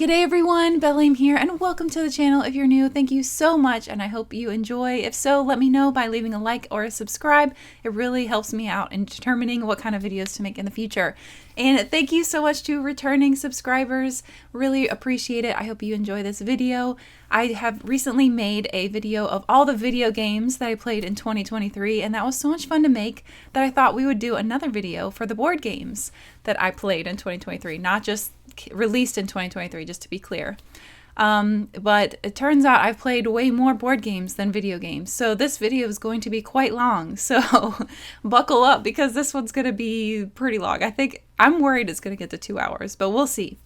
G'day everyone, BelleAim here, and welcome to the channel. If you're new, thank you so much, and I hope you enjoy. If so, let me know by leaving a like or a subscribe. It really helps me out in determining what kind of videos to make in the future. And thank you so much to returning subscribers. Really appreciate it. I hope you enjoy this video. I have recently made a video of all the video games that I played in 2023, and that was so much fun to make that I thought we would do another video for the board games that I played in 2023, not just released in 2023, just to be clear. But it turns out I've played way more board games than video games, so this video is going to be quite long, so buckle up because this one's going to be pretty long. I'm worried it's going to get to 2 hours, but we'll see.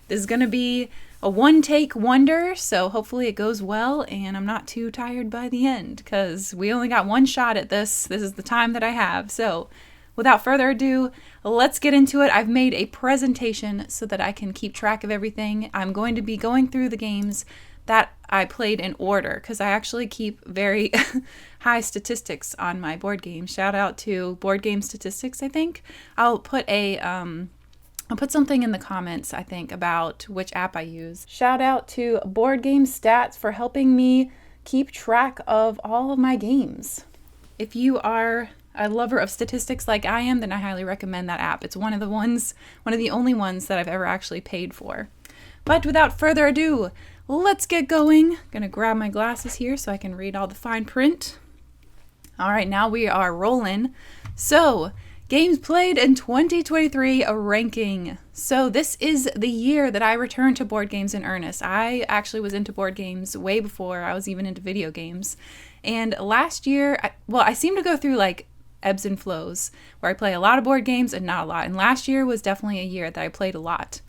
This is going to be a one-take wonder, so hopefully it goes well and I'm not too tired by the end because we only got one shot at this. This is the time that I have, so without further ado, let's get into it. I've made a presentation so that I can keep track of everything. I'm going to be going through the games that I played in order because I actually keep very high statistics on my board games. Shout out to Board Game Statistics, I think. I'll put something in the comments, I think, about which app I use. Shout out to Board Game Stats for helping me keep track of all of my games. If you are a lover of statistics like I am, then I highly recommend that app. It's one of the only ones that I've ever actually paid for. But without further ado, let's get going. I'm gonna grab my glasses here so I can read all the fine print. All right, now we are rolling. So, games played in 2023, a ranking. So this is the year that I returned to board games in earnest. I actually was into board games way before I was even into video games. And last year, I seem to go through like ebbs and flows where I play a lot of board games and not a lot. And last year was definitely a year that I played a lot.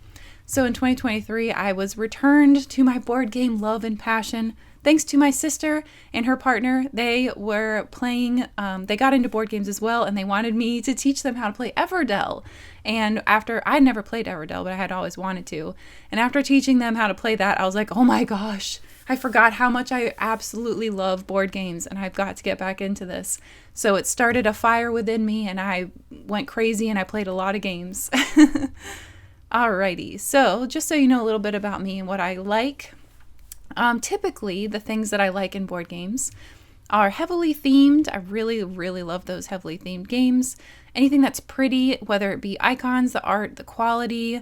So in 2023, I was returned to my board game love and passion. Thanks to my sister and her partner, they were playing, they got into board games as well, and they wanted me to teach them how to play Everdell. And I'd never played Everdell, but I had always wanted to. And after teaching them how to play that, I was like, oh my gosh, I forgot how much I absolutely love board games, and I've got to get back into this. So it started a fire within me, and I went crazy, and I played a lot of games. Alrighty, so just so you know a little bit about me and what I like. Typically, the things that I like in board games are heavily themed. I really, really love those heavily themed games. Anything that's pretty, whether it be icons, the art, the quality,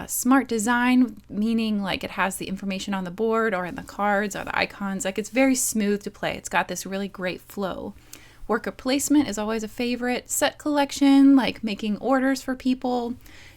smart design, meaning like it has the information on the board or in the cards or the icons. Like it's very smooth to play. It's got this really great flow. Worker placement is always a favorite. Set collection, like making orders for people.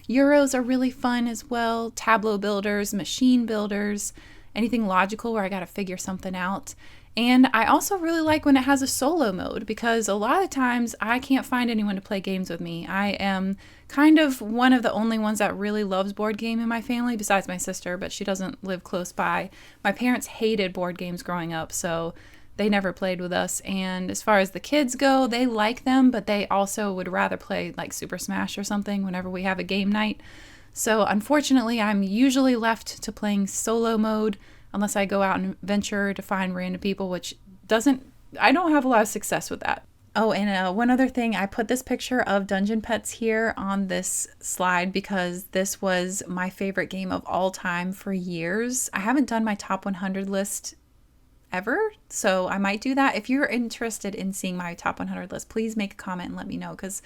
Euros are really fun as well. Tableau builders, machine builders, anything logical where I got to figure something out. And I also really like when it has a solo mode because a lot of times I can't find anyone to play games with me. I am kind of one of the only ones that really loves board game in my family besides my sister, but she doesn't live close by. My parents hated board games growing up, so they never played with us. And as far as the kids go, they like them, but they also would rather play like Super Smash or something whenever we have a game night. So unfortunately, I'm usually left to playing solo mode unless I go out and venture to find random people, which I don't have a lot of success with that. Oh, and one other thing, I put this picture of Dungeon Pets here on this slide because this was my favorite game of all time for years. I haven't done my top 100 list ever, so I might do that. If you're interested in seeing my top 100 list, please make a comment and let me know, because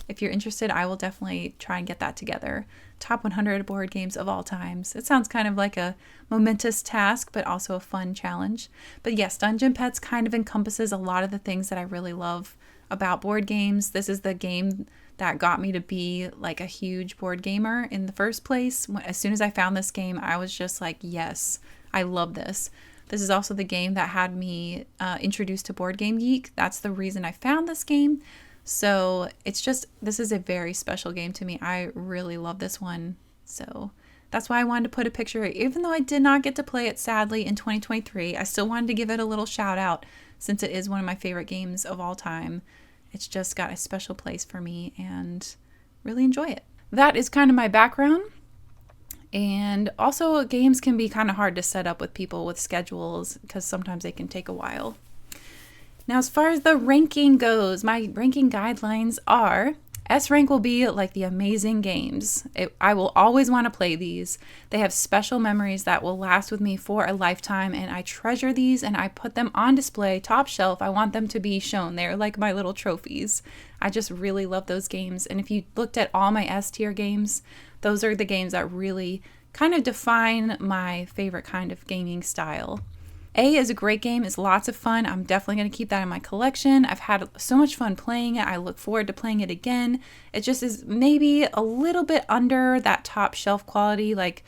if you're interested, I will definitely try and get that together. Top 100 board games of all times. It sounds kind of like a momentous task, but also a fun challenge. But yes, Dungeon Pets kind of encompasses a lot of the things that I really love about board games. This is the game that got me to be like a huge board gamer in the first place. As soon as I found this game, I was just like, yes, I love this. This is also the game that had me introduced to Board Game Geek. That's the reason I found this game. So this is a very special game to me. I really love this one. So that's why I wanted to put a picture. Even though I did not get to play it, sadly, in 2023, I still wanted to give it a little shout out since it is one of my favorite games of all time. It's just got a special place for me and really enjoy it. That is kind of my background. And also games can be kind of hard to set up with people with schedules because sometimes they can take a while. Now, as far as the ranking goes, my ranking guidelines are S rank will be like the amazing games. I will always want to play these. They have special memories that will last with me for a lifetime, and I treasure these and I put them on display, top shelf. I want them to be shown. They're like my little trophies. I just really love those games. And if you looked at all my S tier games, those are the games that really kind of define my favorite kind of gaming style. A is a great game. It's lots of fun. I'm definitely going to keep that in my collection. I've had so much fun playing it. I look forward to playing it again. It just is maybe a little bit under that top shelf quality. Like,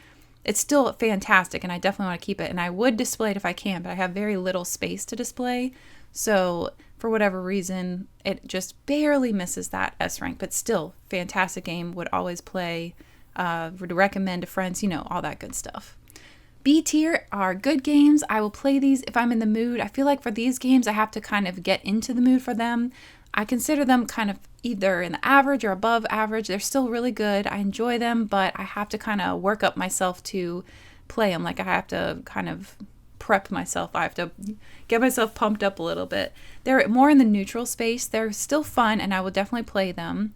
it's still fantastic and I definitely want to keep it. And I would display it if I can, but I have very little space to display. So for whatever reason, it just barely misses that S rank, but still fantastic game. Would always play, would recommend to friends, all that good stuff. B tier are good games. I will play these if I'm in the mood. I feel like for these games, I have to kind of get into the mood for them. I consider them kind of either in the average or above average. They're still really good. I enjoy them, but I have to kind of work up myself to play them. Like, I have to kind of prep myself. I have to get myself pumped up a little bit. They're more in the neutral space. They're still fun, and I will definitely play them.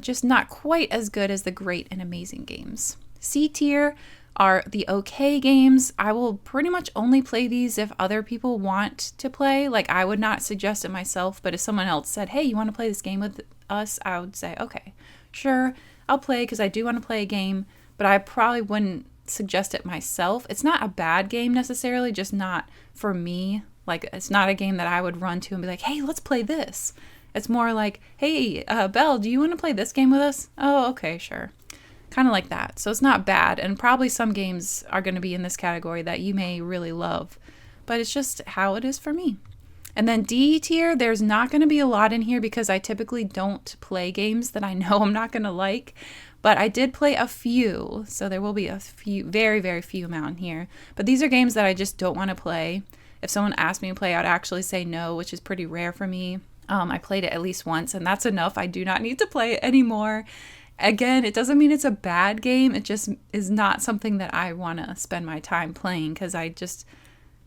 Just not quite as good as the great and amazing games. C tier are the okay games. I will pretty much only play these if other people want to play. Like, I would not suggest it myself, but if someone else said, hey, you want to play this game with us? I would say, okay, sure, I'll play, because I do want to play a game, but I probably wouldn't suggest it myself. It's not a bad game necessarily, just not for me. Like, it's not a game that I would run to and be like, hey, let's play this. It's more like, hey, Belle, do you want to play this game with us? Oh, okay, sure. Kind of like that. So it's not bad, and probably some games are going to be in this category that you may really love, but it's just how it is for me. And then D tier, there's not going to be a lot in here because I typically don't play games that I know I'm not going to like, but I did play a few, so there will be a few, very, very few amount in here. But these are games that I just don't want to play. If someone asked me to play, I'd actually say no, which is pretty rare for me. I played it at least once, and that's enough. I do not need to play it anymore. Again, it doesn't mean it's a bad game. It just is not something that I want to spend my time playing because I just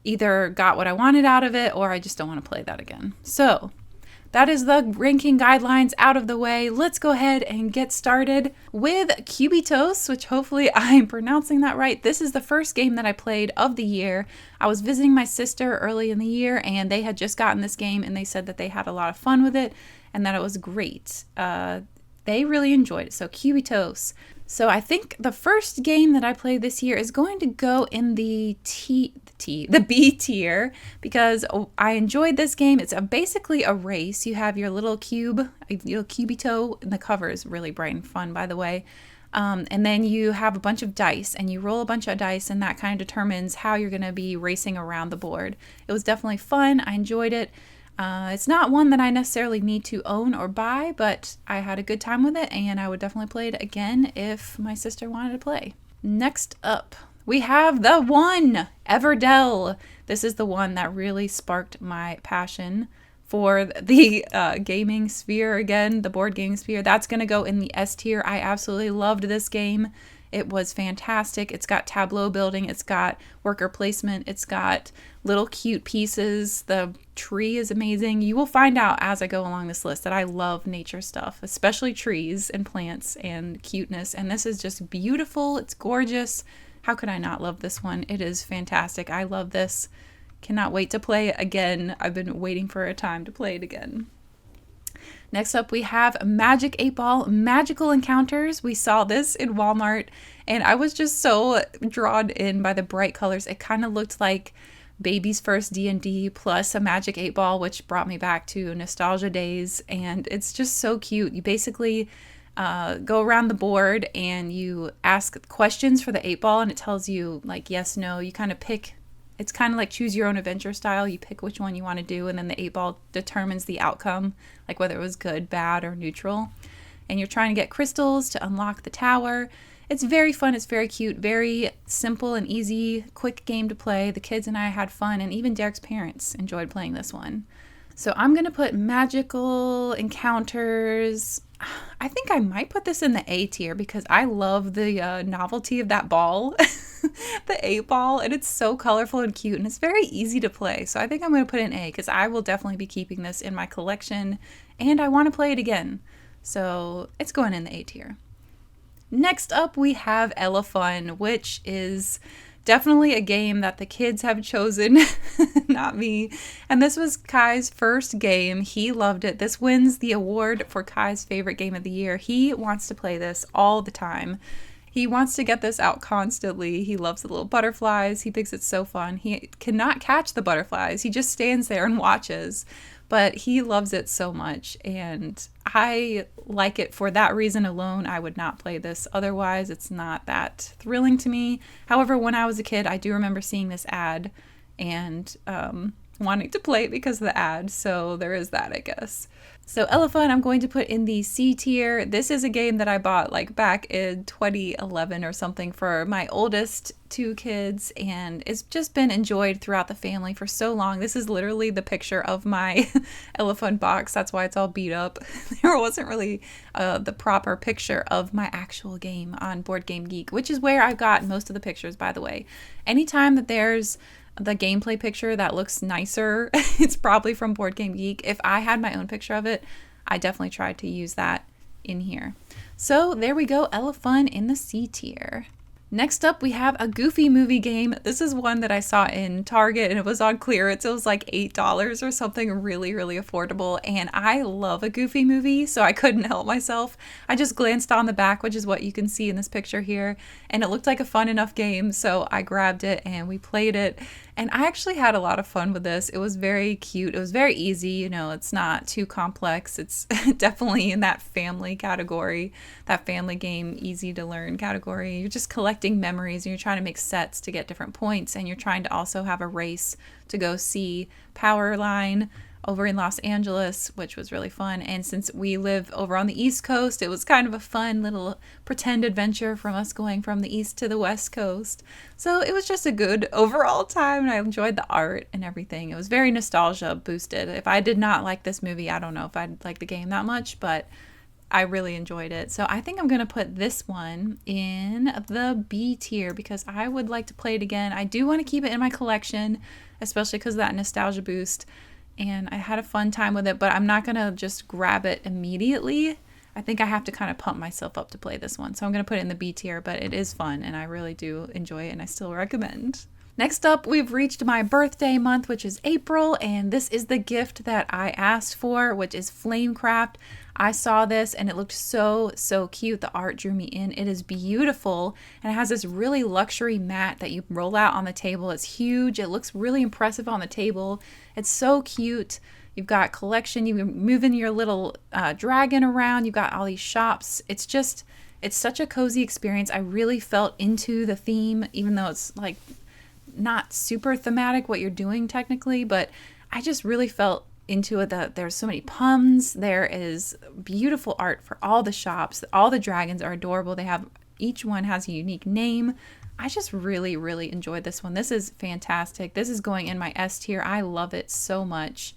either got what I wanted out of it or I just don't want to play that again. So that is the ranking guidelines out of the way. Let's go ahead and get started with Cubitos, which hopefully I'm pronouncing that right. This is the first game that I played of the year. I was visiting my sister early in the year and they had just gotten this game and they said that they had a lot of fun with it and that it was great. They really enjoyed it. So Cubitos. So I think the first game that I played this year is going to go in the B tier because I enjoyed this game. It's basically a race. You have your little cube, your Cubito, and the cover is really bright and fun, by the way. And then you have a bunch of dice and you roll a bunch of dice and that kind of determines how you're going to be racing around the board. It was definitely fun. I enjoyed it. It's not one that I necessarily need to own or buy, but I had a good time with it and I would definitely play it again if my sister wanted to play. Next up, we have the one, Everdell. This is the one that really sparked my passion for the gaming sphere again, the board gaming sphere. That's going to go in the S tier. I absolutely loved this game. It was fantastic. It's got tableau building. It's got worker placement. It's got little cute pieces. The tree is amazing. You will find out as I go along this list that I love nature stuff, especially trees and plants and cuteness. And this is just beautiful. It's gorgeous. How could I not love this one? It is fantastic. I love this. Cannot wait to play it again. I've been waiting for a time to play it again. Next up, we have Magic 8 Ball Magical Encounters. We saw this in Walmart, and I was just so drawn in by the bright colors. It kind of looked like baby's first D&D plus a Magic 8 Ball, which brought me back to nostalgia days, and it's just so cute. You basically go around the board, and you ask questions for the 8 Ball, and it tells you, like, yes, no. You kind of pick. It's kind of like choose your own adventure style. You pick which one you want to do, and then the 8 Ball determines the outcome, like whether it was good, bad, or neutral. And you're trying to get crystals to unlock the tower. It's very fun. It's very cute. Very simple and easy, quick game to play. The kids and I had fun, and even Derek's parents enjoyed playing this one. So I'm going to put Magical Encounters. I think I might put this in the A tier because I love the novelty of that ball. The 8 Ball, and it's so colorful and cute, and it's very easy to play. So I think I'm going to put it in A because I will definitely be keeping this in my collection, and I want to play it again. So it's going in the A tier. Next up, we have Elun, which is definitely a game that the kids have chosen, not me. And this was Kai's first game. He loved it. This wins the award for Kai's favorite game of the year. He wants to play this all the time. He wants to get this out constantly. He loves the little butterflies. He thinks it's so fun. He cannot catch the butterflies. He just stands there and watches. But he loves it so much, and I like it for that reason alone. I would not play this otherwise. It's not that thrilling to me. However, when I was a kid, I do remember seeing this ad and wanting to play it because of the ad, so there is that, I guess. So Elun, I'm going to put in the C tier. This is a game that I bought like back in 2011 or something for my oldest two kids, and it's just been enjoyed throughout the family for so long. This is literally the picture of my Elun box. That's why it's all beat up. There wasn't really the proper picture of my actual game on Board Game Geek, which is where I've got most of the pictures, by the way. Anytime that there's the gameplay picture that looks nicer, it's probably from Board Game Geek. If I had my own picture of it, I definitely tried to use that in here. So there we go, Elun in the C tier. Next up, we have a Goofy movie game. This is one that I saw in Target and it was on clearance. It was like $8 or something, really, really affordable. And I love a Goofy movie, so I couldn't help myself. I just glanced on the back, which is what you can see in this picture here. And it looked like a fun enough game, so I grabbed it and we played it. And I actually had a lot of fun with this. It was very cute. It was very easy. You know, it's not too complex. It's definitely in that family category, that family game, easy to learn category. You're just collecting memories and you're trying to make sets to get different points. And you're trying to also have a race to go see Powerline over in Los Angeles, which was really fun. And since we live over on the East Coast, it was kind of a fun little pretend adventure from us going from the East to the West Coast. So it was just a good overall time, and I enjoyed the art and everything. It was very nostalgia boosted. If I did not like this movie, I don't know if I'd like the game that much, but I really enjoyed it. So I think I'm going to put this one in the B tier because I would like to play it again. I do want to keep it in my collection, especially because of that nostalgia boost. And I had a fun time with it, but I'm not going to just grab it immediately. I think I have to kind of pump myself up to play this one. So I'm going to put it in the B tier, but it is fun and I really do enjoy it and I still recommend. Next up, we've reached my birthday month, which is April, and this is the gift that I asked for, which is Flamecraft. I saw this and it looked so, so cute. The art drew me in. It is beautiful, and it has this really luxury mat that you roll out on the table. It's huge. It looks really impressive on the table. It's so cute. You've got collection. You're moving your little dragon around. You've got all these shops. It's such a cozy experience. I really felt into the theme, even though it's like not super thematic what you're doing technically, but I just really felt into it. That there's so many puns. There is beautiful art for all the shops. All the dragons are adorable. Each one has a unique name. I just really, really enjoyed this one. This is fantastic. This is going in my S tier. I love it so much.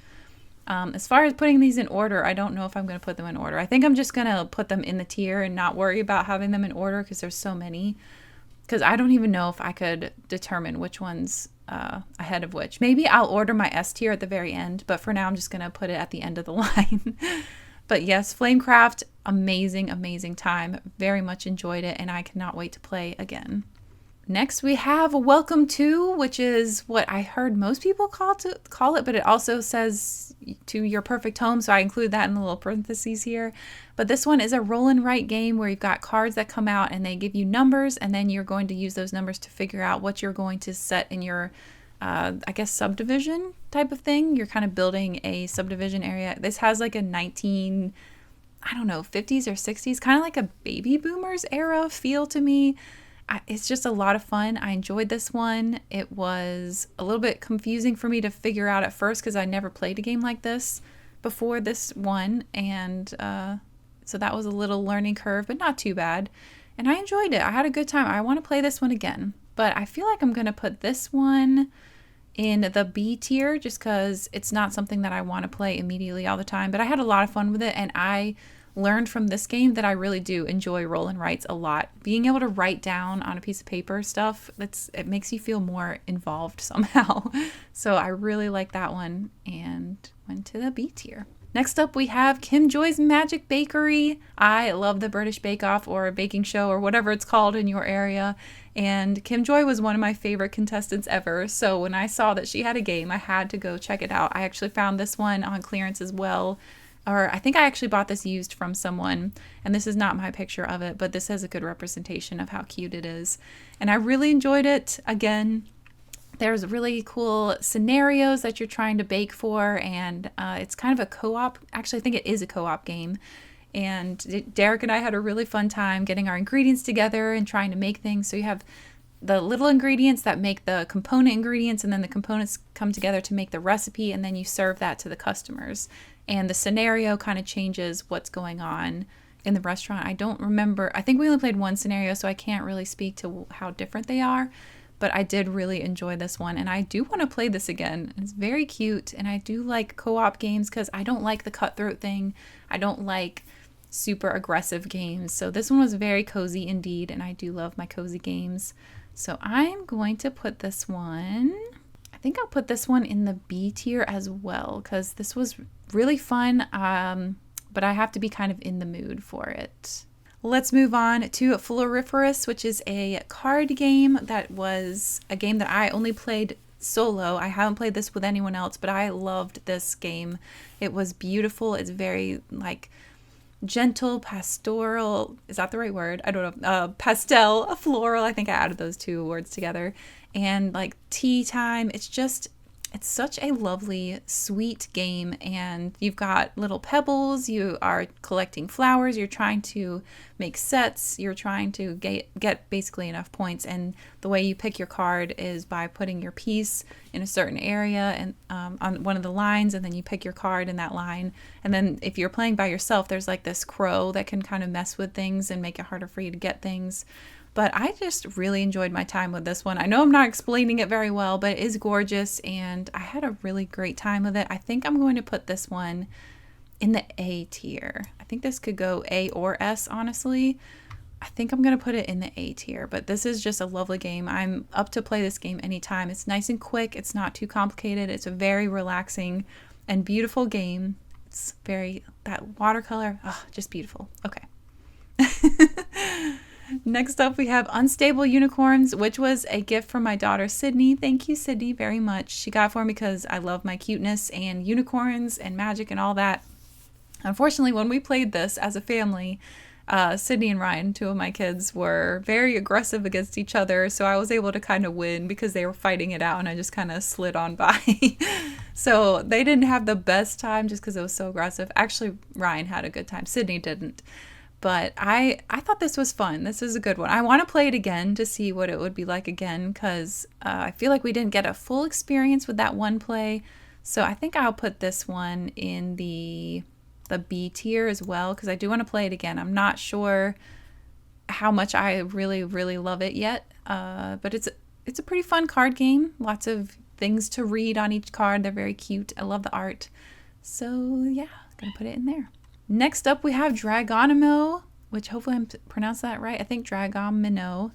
As far as putting these in order, I don't know if I'm going to put them in order. I think I'm just going to put them in the tier and not worry about having them in order because there's so many. Because I don't even know if I could determine which one's ahead of which. Maybe I'll order my S tier at the very end, but for now I'm just going to put it at the end of the line. But yes, Flamecraft, amazing, amazing time. Very much enjoyed it, and I cannot wait to play again. Next we have Welcome To, which is what I heard most people call it, but it also says to your perfect home, so I include that in the little parentheses here. But this one is a roll and write game where you've got cards that come out and they give you numbers, and then you're going to use those numbers to figure out what you're going to set in your I guess subdivision type of thing. You're kind of building a subdivision area. This has like a 50s or 60s, kind of like a baby boomers era feel to me. It's just a lot of fun. I enjoyed this one. It was a little bit confusing for me to figure out at first because I never played a game like this before this one. And so that was a little learning curve, but not too bad. And I enjoyed it. I had a good time. I want to play this one again. But I feel like I'm going to put this one in the B tier just because it's not something that I want to play immediately all the time. But I had a lot of fun with it, and I learned from this game that I really do enjoy roll and writes a lot. Being able to write down on a piece of paper stuff, it makes you feel more involved somehow. So I really like that one and went to the B tier. Next up, we have Kim Joy's Magic Bakery. I love the British Bake Off or baking show or whatever it's called in your area. And Kim Joy was one of my favorite contestants ever. So when I saw that she had a game, I had to go check it out. I actually found this one on clearance as well. Or I think I actually bought this used from someone. And this is not my picture of it, but this has a good representation of how cute it is. And I really enjoyed it. Again, there's really cool scenarios that you're trying to bake for, and it's kind of a co-op. Actually, I think it is a co-op game. And Derek and I had a really fun time getting our ingredients together and trying to make things. So you have the little ingredients that make the component ingredients, and then the components come together to make the recipe, and then you serve that to the customers. And the scenario kind of changes what's going on in the restaurant. I don't remember. I think we only played one scenario, so I can't really speak to how different they are. But I did really enjoy this one, and I do want to play this again. It's very cute, and I do like co-op games because I don't like the cutthroat thing. I don't like super aggressive games. So this one was very cozy indeed, and I do love my cozy games. So I'm going to put this one, I think I'll put this one in the B tier as well because this was really fun, but I have to be kind of in the mood for it. Let's move on to Floriferous, which is a card game that was a game that I only played solo. I haven't played this with anyone else, but I loved this game. It was beautiful. It's very like gentle, pastoral. Is that the right word? I don't know. Pastel, floral. I think I added those two words together. And like tea time. It's such a lovely, sweet game, and you've got little pebbles, you are collecting flowers, you're trying to make sets, you're trying to get basically enough points, and the way you pick your card is by putting your piece in a certain area and on one of the lines, and then you pick your card in that line. And then if you're playing by yourself, there's like this crow that can kind of mess with things and make it harder for you to get things. But I just really enjoyed my time with this one. I know I'm not explaining it very well, but it is gorgeous, and I had a really great time with it. I think I'm going to put this one in the A tier. I think this could go A or S, honestly. I think I'm going to put it in the A tier, but this is just a lovely game. I'm up to play this game anytime. It's nice and quick. It's not too complicated. It's a very relaxing and beautiful game. It's very, that watercolor, just beautiful. Okay. Next up, we have Unstable Unicorns, which was a gift from my daughter, Sydney. Thank you, Sydney, very much. She got it for me because I love my cuteness and unicorns and magic and all that. Unfortunately, when we played this as a family, Sydney and Ryan, two of my kids, were very aggressive against each other. So I was able to kind of win because they were fighting it out, and I just kind of slid on by. So they didn't have the best time just because it was so aggressive. Actually, Ryan had a good time. Sydney didn't. But I thought this was fun. This is a good one. I want to play it again to see what it would be like again because I feel like we didn't get a full experience with that one play. So I think I'll put this one in the B tier as well because I do want to play it again. I'm not sure how much I really, really love it yet. But it's a pretty fun card game. Lots of things to read on each card. They're very cute. I love the art. So yeah, I'm going to put it in there. Next up, we have Dragonimo, which hopefully I'm pronounced that right. I think Dragonimo.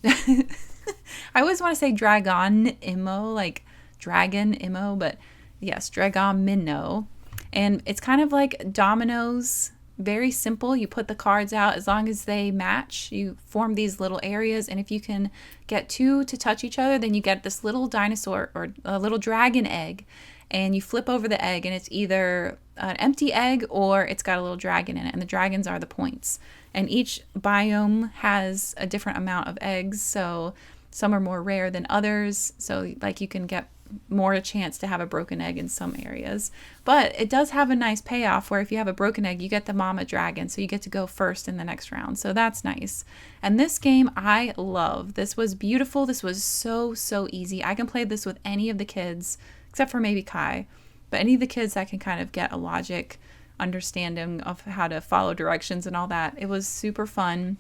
I always want to say Dragonimo, like Dragonimo, but yes, Dragonimo. And it's kind of like dominoes, very simple. You put the cards out as long as they match. You form these little areas, and if you can get two to touch each other, then you get this little dinosaur or a little dragon egg. And you flip over the egg, and it's either an empty egg or it's got a little dragon in it, and the dragons are the points. And each biome has a different amount of eggs, so some are more rare than others. So like you can get more a chance to have a broken egg in some areas. But it does have a nice payoff where if you have a broken egg, you get the mama dragon, so you get to go first in the next round. So that's nice. And this game I love. This was beautiful. This was so easy. I can play this with any of the kids, except for maybe Kai, but any of the kids that can kind of get a logic understanding of how to follow directions and all that. It was super fun.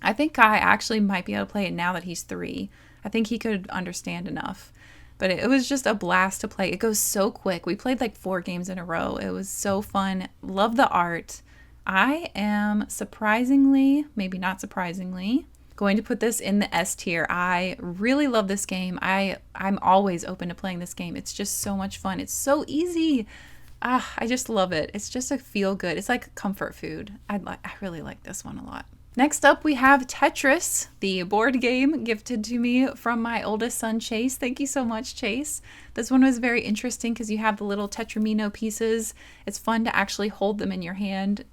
I think Kai actually might be able to play it now that he's 3. I think he could understand enough, but it was just a blast to play. It goes so quick. We played like 4 games in a row. It was so fun. Love the art. I am surprisingly, maybe not surprisingly, going to put this in the S tier. I really love this game. I'm always open to playing this game. It's just so much fun. It's so easy. I just love it. It's just a feel good. It's like comfort food. I really like this one a lot. Next up, we have Tetris, the board game gifted to me from my oldest son, Chase. Thank you so much, Chase. This one was very interesting because you have the little Tetramino pieces. It's fun to actually hold them in your hand.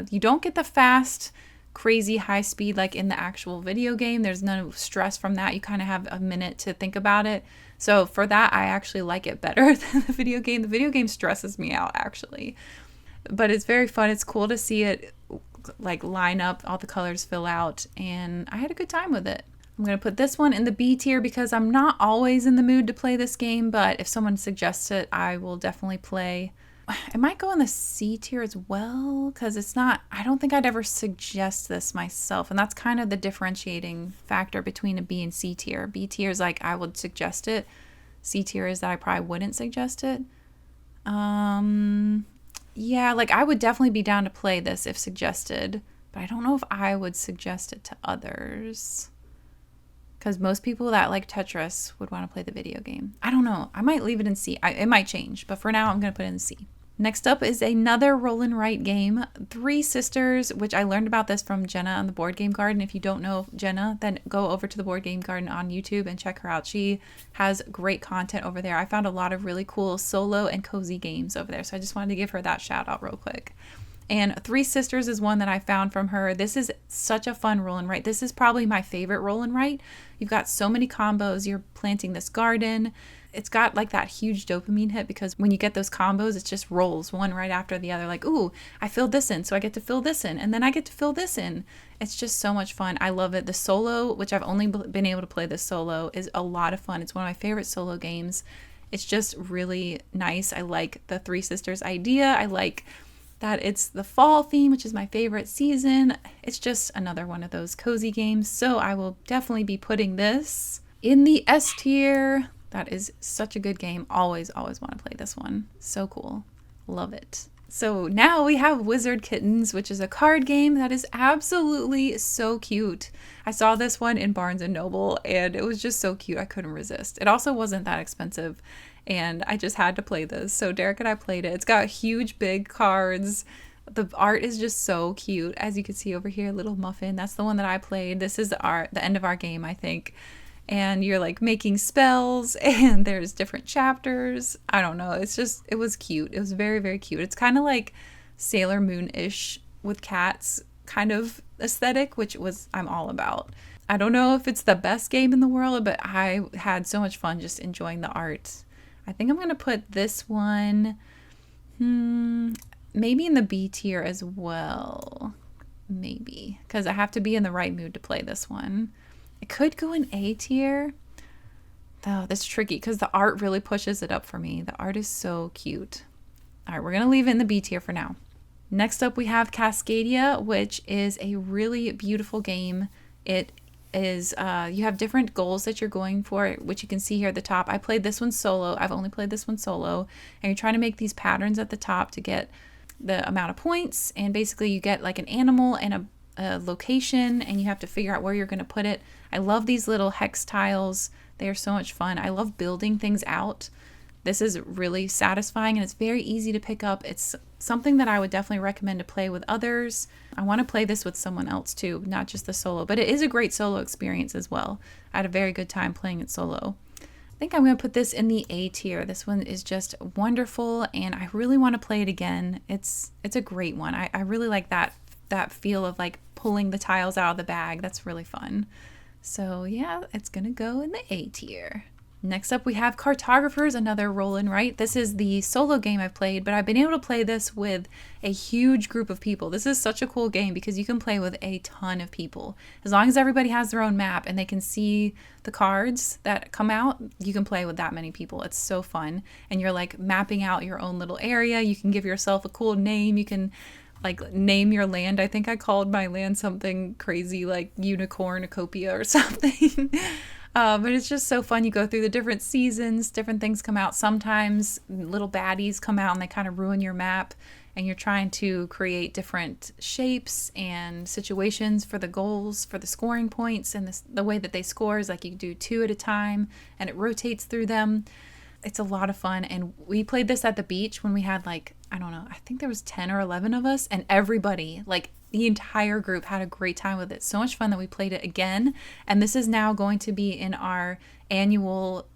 You don't get the fast, crazy high speed like in the actual video game. There's no stress from that. You kind of have a minute to think about it. So for that, I actually like it better than the video game. The video game stresses me out, actually. But it's very fun. It's cool to see it like line up, all the colors fill out, and I had a good time with it. I'm going to put this one in the B tier because I'm not always in the mood to play this game, but if someone suggests it, I will definitely play. It might go in the C tier as well because it's not, I don't think I'd ever suggest this myself, and that's kind of the differentiating factor between a B and C tier. B tier is like I would suggest it. C tier is that I probably wouldn't suggest it. Yeah, like I would definitely be down to play this if suggested, but I don't know if I would suggest it to others. Because most people that like Tetris would want to play the video game. I don't know. I might leave it in C. It might change, but for now I'm going to put it in C. Next up is another roll and write game, Three Sisters, which I learned about this from Jenna on the Board Game Garden. If you don't know Jenna, then go over to the Board Game Garden on YouTube and check her out. She has great content over there. I found a lot of really cool solo and cozy games over there, so I just wanted to give her that shout out real quick. And Three Sisters is one that I found from her. This is such a fun roll and write. This is probably my favorite roll and write. You've got so many combos. You're planting this garden. It's got like that huge dopamine hit because when you get those combos, it just rolls one right after the other. Like, ooh, I filled this in, so I get to fill this in, and then I get to fill this in. It's just so much fun. I love it. The solo, which I've only been able to play this solo, is a lot of fun. It's one of my favorite solo games. It's just really nice. I like the Three Sisters idea. I like that it's the fall theme, which is my favorite season. It's just another one of those cozy games. So I will definitely be putting this in the S tier. That is such a good game. Always want to play this one. So cool. Love it. So now we have Wizard Kittens, which is a card game that is absolutely so cute. I saw this one in Barnes & Noble and it was just so cute. I couldn't resist. It also wasn't that expensive and I just had to play this. So Derek and I played it. It's got huge, big cards. The art is just so cute. As you can see over here, Little Muffin. That's the one that I played. This is the end of our game, I think. And you're like making spells and there's different chapters. I don't know. It was cute. It was very, very cute. It's kind of like Sailor Moon-ish with cats kind of aesthetic, which I'm all about. I don't know if it's the best game in the world, but I had so much fun just enjoying the art. I think I'm going to put this one maybe in the B tier as well. Maybe. Because I have to be in the right mood to play this one. It could go in A tier. Oh, that's tricky because the art really pushes it up for me. The art is so cute. All right, we're going to leave it in the B tier for now. Next up, we have Cascadia, which is a really beautiful game. It is, you have different goals that you're going for, which you can see here at the top. I played this one solo. I've only played this one solo. And you're trying to make these patterns at the top to get the amount of points. And basically you get like an animal and a location and you have to figure out where you're going to put it. I love these little hex tiles. They are so much fun. I love building things out. This is really satisfying and it's very easy to pick up. It's something that I would definitely recommend to play with others. I want to play this with someone else too, not just the solo, but it is a great solo experience as well. I had a very good time playing it solo. I think I'm going to put this in the A tier. This one is just wonderful and I really want to play it again. It's a great one. I really like that feel of like pulling the tiles out of the bag. That's really fun. So yeah, it's gonna go in the A tier. Next up we have Cartographers, another roll and write. This is the solo game I've played, but I've been able to play this with a huge group of people. This is such a cool game because you can play with a ton of people. As long as everybody has their own map and they can see the cards that come out, you can play with that many people. It's so fun. And you're like mapping out your own little area. You can give yourself a cool name. You can like name your land. I think I called my land something crazy like Unicornucopia or something. But it's just so fun. You go through the different seasons, different things come out. Sometimes little baddies come out and they kind of ruin your map and you're trying to create different shapes and situations for the goals, for the scoring points, and the way that they score is like you do 2 at a time and it rotates through them. It's a lot of fun, and we played this at the beach when we had like I don't know, I think there was 10 or 11 of us, and everybody, like the entire group, had a great time with it. So much fun that we played it again. And this is now going to be in our annual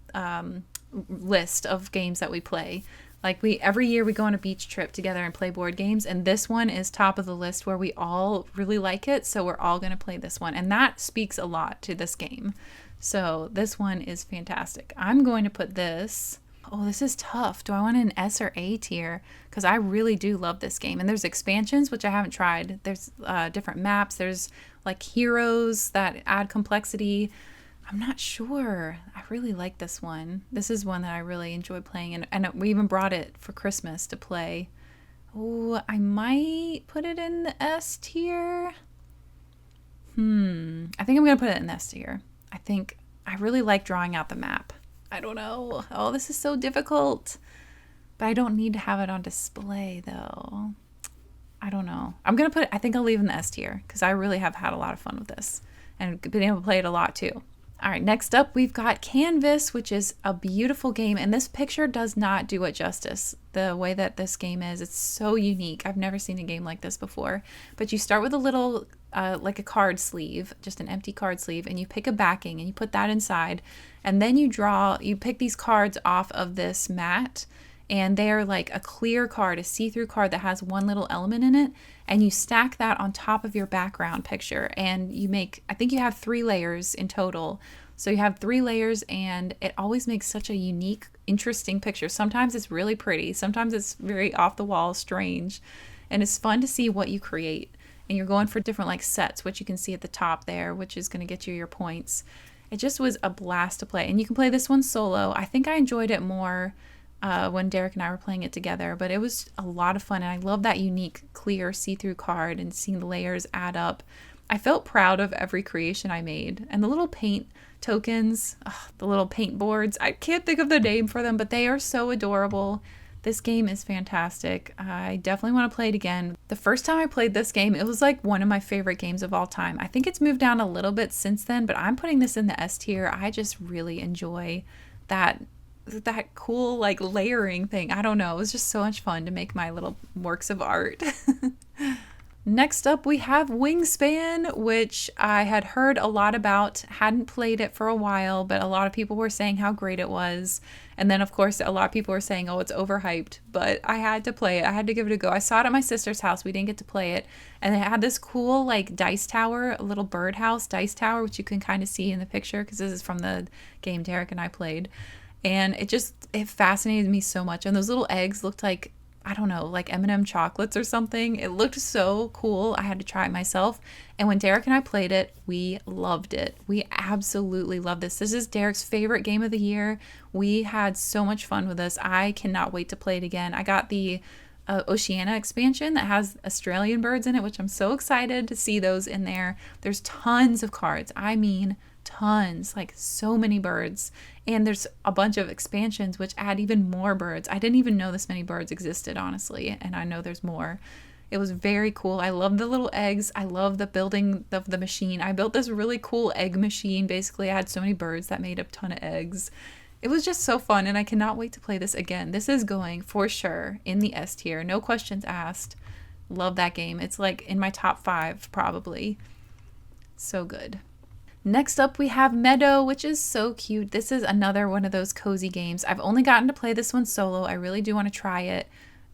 list of games that we play. Like every year we go on a beach trip together and play board games, and this one is top of the list where we all really like it, so we're all going to play this one, and that speaks a lot to this game. So this one is fantastic. I'm going to put this, oh, this is tough. Do I want an S or A tier? Because I really do love this game, and there's expansions, which I haven't tried. There's different maps, there's like heroes that add complexity. I'm not sure. I really like this one. This is one that I really enjoy playing, and we even brought it for Christmas to play. Oh, I might put it in the S tier. I think I'm going to put it in the S tier. I think I really like drawing out the map. I don't know. Oh, this is so difficult. But I don't need to have it on display, though. I don't know. I'm going to put it, I think I'll leave it in the S tier, because I really have had a lot of fun with this and been able to play it a lot, too. All right, next up we've got Canvas, which is a beautiful game, and this picture does not do it justice. The way that this game is, it's so unique. I've never seen a game like this before. But you start with a little, like a card sleeve, just an empty card sleeve, and you pick a backing and you put that inside, and then you pick these cards off of this mat, and they're like a clear card, a see-through card that has one little element in it, and you stack that on top of your background picture, and you make, I think you have 3 layers in total. So you have 3 layers, and it always makes such a unique, interesting picture. Sometimes it's really pretty, sometimes it's very off the wall, strange, and it's fun to see what you create. And you're going for different like sets, which you can see at the top there, which is going to get you your points. It just was a blast to play, and you can play this one solo. I think I enjoyed it more when Derek and I were playing it together, but it was a lot of fun, and I love that unique, clear, see-through card and seeing the layers add up. I felt proud of every creation I made, and the little paint tokens, the little paint boards, I can't think of the name for them, but they are so adorable. This game is fantastic. I definitely want to play it again. The first time I played this game, it was like one of my favorite games of all time. I think it's moved down a little bit since then, but I'm putting this in the S tier. I just really enjoy that cool like layering thing. I don't know. It was just so much fun to make my little works of art. Next up, we have Wingspan, which I had heard a lot about, hadn't played it for a while, but a lot of people were saying how great it was. And then, of course, a lot of people were saying, oh, it's overhyped, but I had to play it. I had to give it a go. I saw it at my sister's house. We didn't get to play it. And it had this cool, like, dice tower, a little birdhouse dice tower, which you can kind of see in the picture, because this is from the game Derek and I played. And it fascinated me so much. And those little eggs looked like, I don't know, like M&M chocolates or something. It looked so cool. I had to try it myself. And when Derek and I played it, we loved it. We absolutely love this. This is Derek's favorite game of the year. We had so much fun with this. I cannot wait to play it again. I got the Oceania expansion that has Australian birds in it, which I'm so excited to see those in there. There's tons of cards. I mean, tons, like so many birds. And there's a bunch of expansions which add even more birds. I didn't even know this many birds existed, honestly, and I know there's more. It was very cool. I love the little eggs. I love the building of the machine. I built this really cool egg machine. Basically, I had so many birds that made a ton of eggs. It was just so fun, and I cannot wait to play this again. This is going for sure in the S tier. No questions asked. Love that game. It's like in my top 5 probably. So good. Next up, we have Meadow, which is so cute. This is another one of those cozy games. I've only gotten to play this one solo. I really do want to try it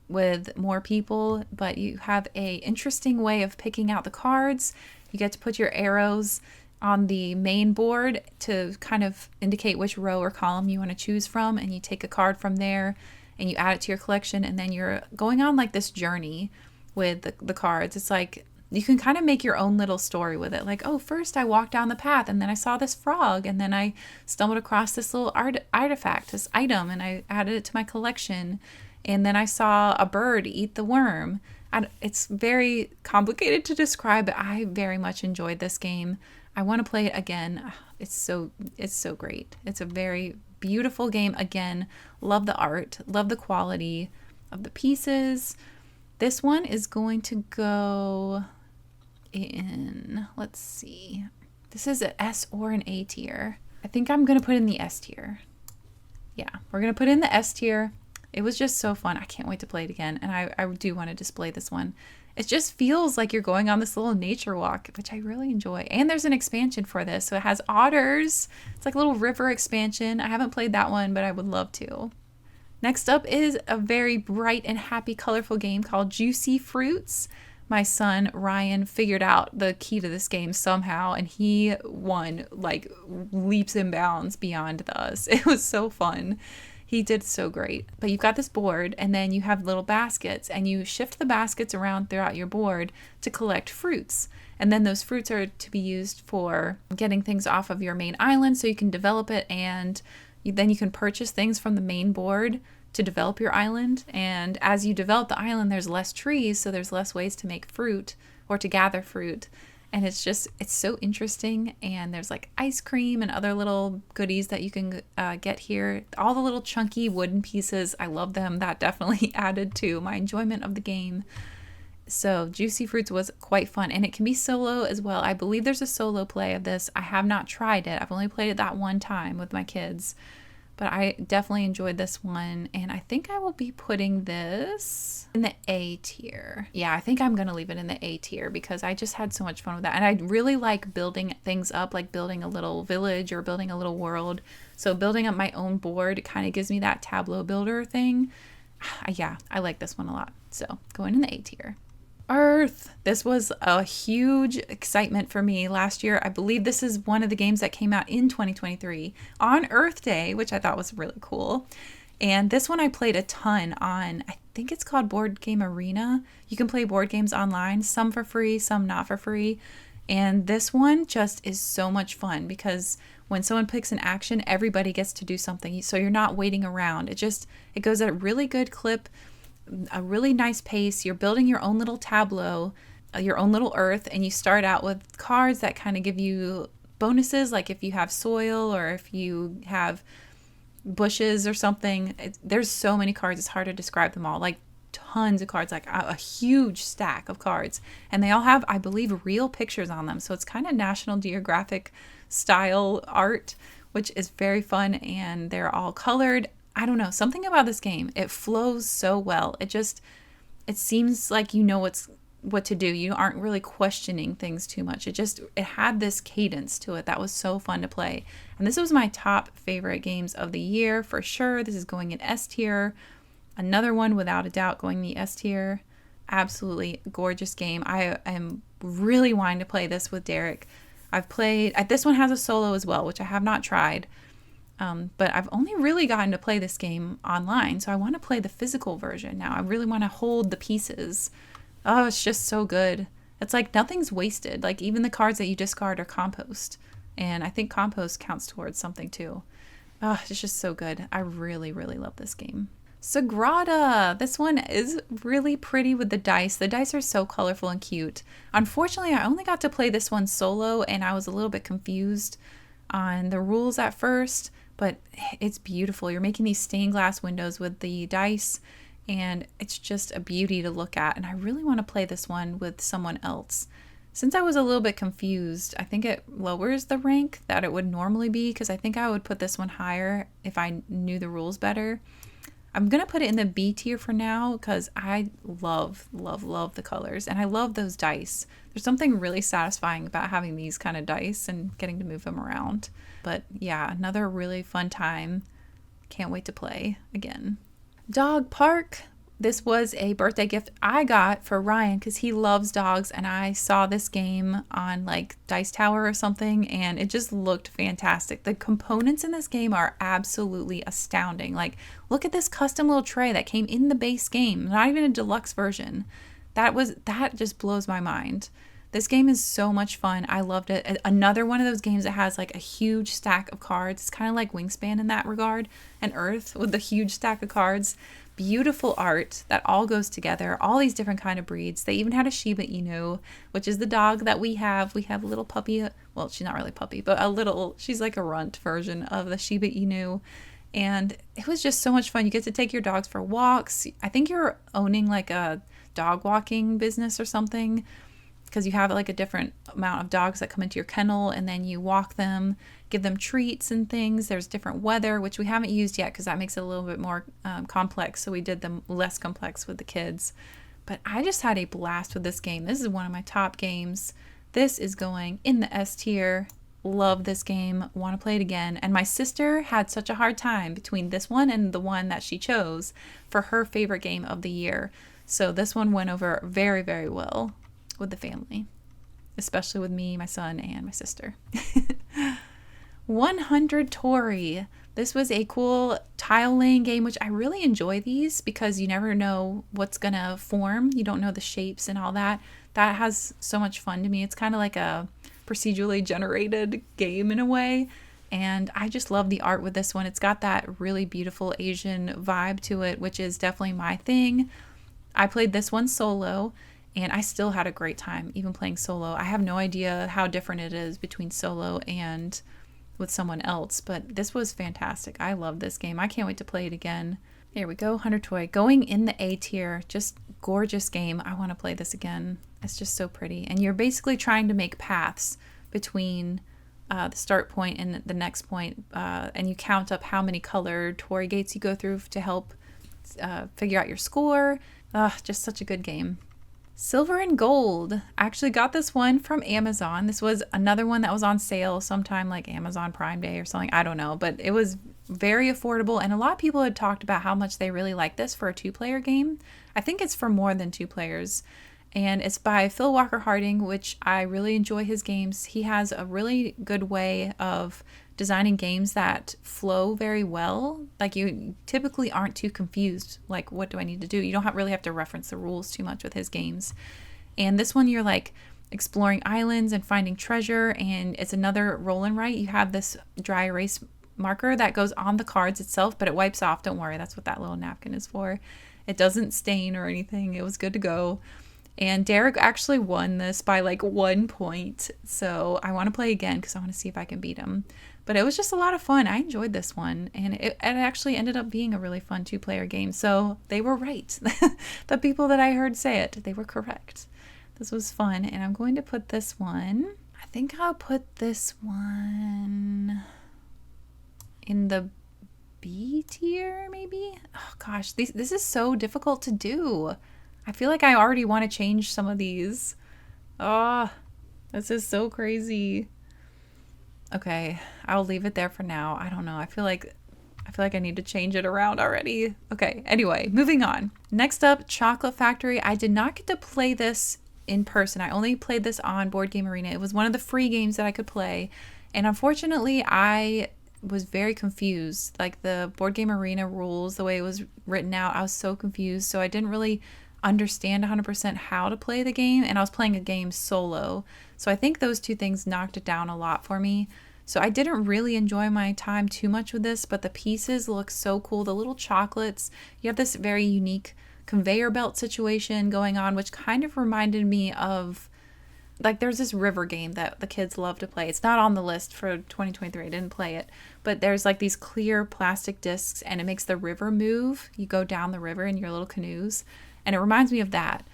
with more people, but you have a interesting way of picking out the cards. You get to put your arrows on the main board to kind of indicate which row or column you want to choose from, and you take a card from there and you add it to your collection, and then you're going on like this journey with the cards. It's like you can kind of make your own little story with it. Like, oh, first I walked down the path and then I saw this frog and then I stumbled across this little artifact, this item, and I added it to my collection. And then I saw a bird eat the worm. It's very complicated to describe, but I very much enjoyed this game. I want to play it again. It's so great. It's a very beautiful game. Again, love the art, love the quality of the pieces. This one is going to go in, let's see, this is an S or an A tier. I think I'm going to put in the S tier. Yeah, we're going to put in the S tier. It was just so fun. I can't wait to play it again. And I do want to display this one. It just feels like you're going on this little nature walk, which I really enjoy. And there's an expansion for this. So it has otters. It's like a little river expansion. I haven't played that one, but I would love to. Next up is a very bright and happy, colorful game called Juicy Fruits. My son, Ryan, figured out the key to this game somehow, and he won like leaps and bounds beyond us. It was so fun. He did so great. But you've got this board, and then you have little baskets, and you shift the baskets around throughout your board to collect fruits. And then those fruits are to be used for getting things off of your main island so you can develop it, and then you can purchase things from the main board to develop your island. And as you develop the island, there's less trees, so there's less ways to make fruit or to gather fruit. And it's so interesting. And there's like ice cream and other little goodies that you can get here. All the little chunky wooden pieces, I love them. That definitely added to my enjoyment of the game. So Juicy Fruits was quite fun, and it can be solo as well. I believe there's a solo play of this. I have not tried it. I've only played it that one time with my kids, but I definitely enjoyed this one, and I think I will be putting this in the A tier. Yeah, I think I'm going to leave it in the A tier because I just had so much fun with that, and I really like building things up, like building a little village or building a little world. So building up my own board kind of gives me that tableau builder thing. Yeah, I like this one a lot. So going in the A tier. Earth. This was a huge excitement for me last year. I believe this is one of the games that came out in 2023 on Earth Day, which I thought was really cool. And this one I played a ton on, I think it's called Board Game Arena. You can play board games online, some for free, some not for free. And this one just is so much fun because when someone picks an action, everybody gets to do something. So you're not waiting around. It goes at a really good clip, a really nice pace. You're building your own little tableau, your own little earth, and you start out with cards that kind of give you bonuses, like if you have soil or if you have bushes or something. There's so many cards, it's hard to describe them all, like tons of cards, like a huge stack of cards, and they all have, I believe, real pictures on them. So it's kind of National Geographic style art, which is very fun, and they're all colored. I don't know, something about this game, it flows so well. It seems like you know what to do. You aren't really questioning things too much. It had this cadence to it that was so fun to play. And this was my top favorite games of the year for sure. This is going in S tier. Another one without a doubt going in the S tier. Absolutely gorgeous game. I am really wanting to play this with Derek. This one has a solo as well, which I have not tried. But I've only really gotten to play this game online, so I want to play the physical version now. I really want to hold the pieces. Oh, it's just so good. It's like nothing's wasted. Like even the cards that you discard are compost. And I think compost counts towards something too. Oh, it's just so good. I really, really love this game. Sagrada. This one is really pretty with the dice. The dice are so colorful and cute. Unfortunately, I only got to play this one solo, and I was a little bit confused on the rules at first. But it's beautiful. You're making these stained glass windows with the dice, and it's just a beauty to look at. And I really want to play this one with someone else. Since I was a little bit confused, I think it lowers the rank that it would normally be, because I think I would put this one higher if I knew the rules better. I'm going to put it in the B tier for now because I love, love, love the colors, and I love those dice. There's something really satisfying about having these kind of dice and getting to move them around. But yeah, another really fun time. Can't wait to play again. Dog Park. This was a birthday gift I got for Ryan because he loves dogs, and I saw this game on like Dice Tower or something, and it just looked fantastic. The components in this game are absolutely astounding. Like, look at this custom little tray that came in the base game, not even a deluxe version. That just blows my mind. This game is so much fun. I loved it. Another one of those games that has like a huge stack of cards. It's kind of like Wingspan in that regard, and Earth with the huge stack of cards. Beautiful art that all goes together. All these different kind of breeds. They even had a Shiba Inu, which is the dog that we have. We have a little puppy. Well, she's not really a puppy, but she's like a runt version of the Shiba Inu. And it was just so much fun. You get to take your dogs for walks. I think you're owning like a dog walking business or something. because you have like a different amount of dogs that come into your kennel, and then you walk them, give them treats and things. There's different weather, which we haven't used yet because that makes it a little bit more complex. So we did them less complex with the kids. But I just had a blast with this game. This is one of my top games. This is going in the S tier. Love this game. Want to play it again. And my sister had such a hard time between this one and the one that she chose for her favorite game of the year. So this one went over very, very well with the family, especially with me, my son, and my sister. 100 Tori. This was a cool tile laying game, which I really enjoy these because you never know what's gonna form. You don't know the shapes and all that. That has so much fun to me. It's kind of like a procedurally generated game in a way. And I just love the art with this one. It's got that really beautiful Asian vibe to it, which is definitely my thing. I played this one solo, and I still had a great time, even playing solo. I have no idea how different it is between solo and with someone else, but this was fantastic. I love this game. I can't wait to play it again. Here we go, 100 Toy. Going in the A tier, just gorgeous game. I want to play this again. It's just so pretty. And you're basically trying to make paths between the start point and the next point, and you count up how many colored Tory gates you go through to help figure out your score. Just such a good game. Silver and Gold. I actually got this one from Amazon. This was another one that was on sale sometime like Amazon Prime Day or something. I don't know, but it was very affordable, and a lot of people had talked about how much they really like this for a 2-player game. I think it's for more than 2 players. And it's by Phil Walker Harding, which I really enjoy his games. He has a really good way of designing games that flow very well. Like, you typically aren't too confused. Like, what do I need to do? You don't really have to reference the rules too much with his games. And this one, you're like exploring islands and finding treasure. And it's another roll and write. You have this dry erase marker that goes on the cards itself, but it wipes off. Don't worry, that's what that little napkin is for. It doesn't stain or anything. It was good to go. And Derek actually won this by like 1 point. So I want to play again because I want to see if I can beat him. But it was just a lot of fun. I enjoyed this one. And it actually ended up being a really fun 2-player game. So they were right. The people that I heard say it, they were correct. This was fun. And I'm going to put this one. I think I'll put this one in the B tier, maybe? Oh gosh, this is so difficult to do. I feel like I already want to change some of these. Oh, this is so crazy. Okay, I'll leave it there for now. I don't know. I feel like I need to change it around already. Okay, anyway, moving on. Next up, Chocolate Factory. I did not get to play this in person. I only played this on Board Game Arena. It was one of the free games that I could play. And unfortunately, I was very confused. Like, the Board Game Arena rules, the way it was written out, I was so confused. So I didn't really understand 100% how to play the game, and I was playing a game solo. So I think those two things knocked it down a lot for me. So I didn't really enjoy my time too much with this, but the pieces look so cool. The little chocolates, you have this very unique conveyor belt situation going on, which kind of reminded me of, like, there's this river game that the kids love to play. It's not on the list for 2023. I didn't play it, but there's like these clear plastic discs and it makes the river move. You go down the river in your little canoes. And it reminds me of that.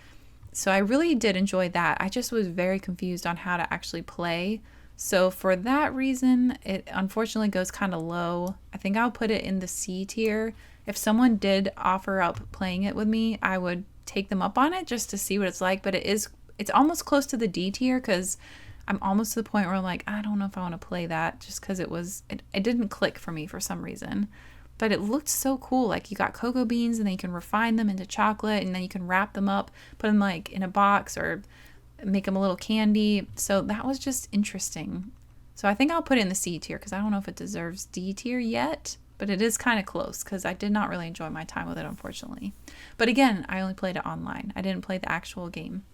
So I really did enjoy that. I just was very confused on how to actually play. So for that reason, it unfortunately goes kind of low. I think I'll put it in the C tier. If someone did offer up playing it with me, I would take them up on it just to see what it's like. But it's almost close to the D tier because I'm almost to the point where I'm like, I don't know if I want to play that just because it didn't click for me for some reason. But it looked so cool. Like, you got cocoa beans and then you can refine them into chocolate and then you can wrap them up, put them like in a box or make them a little candy. So that was just interesting. So I think I'll put it in the C tier because I don't know if it deserves D tier yet, but it is kind of close because I did not really enjoy my time with it, unfortunately. But again, I only played it online. I didn't play the actual game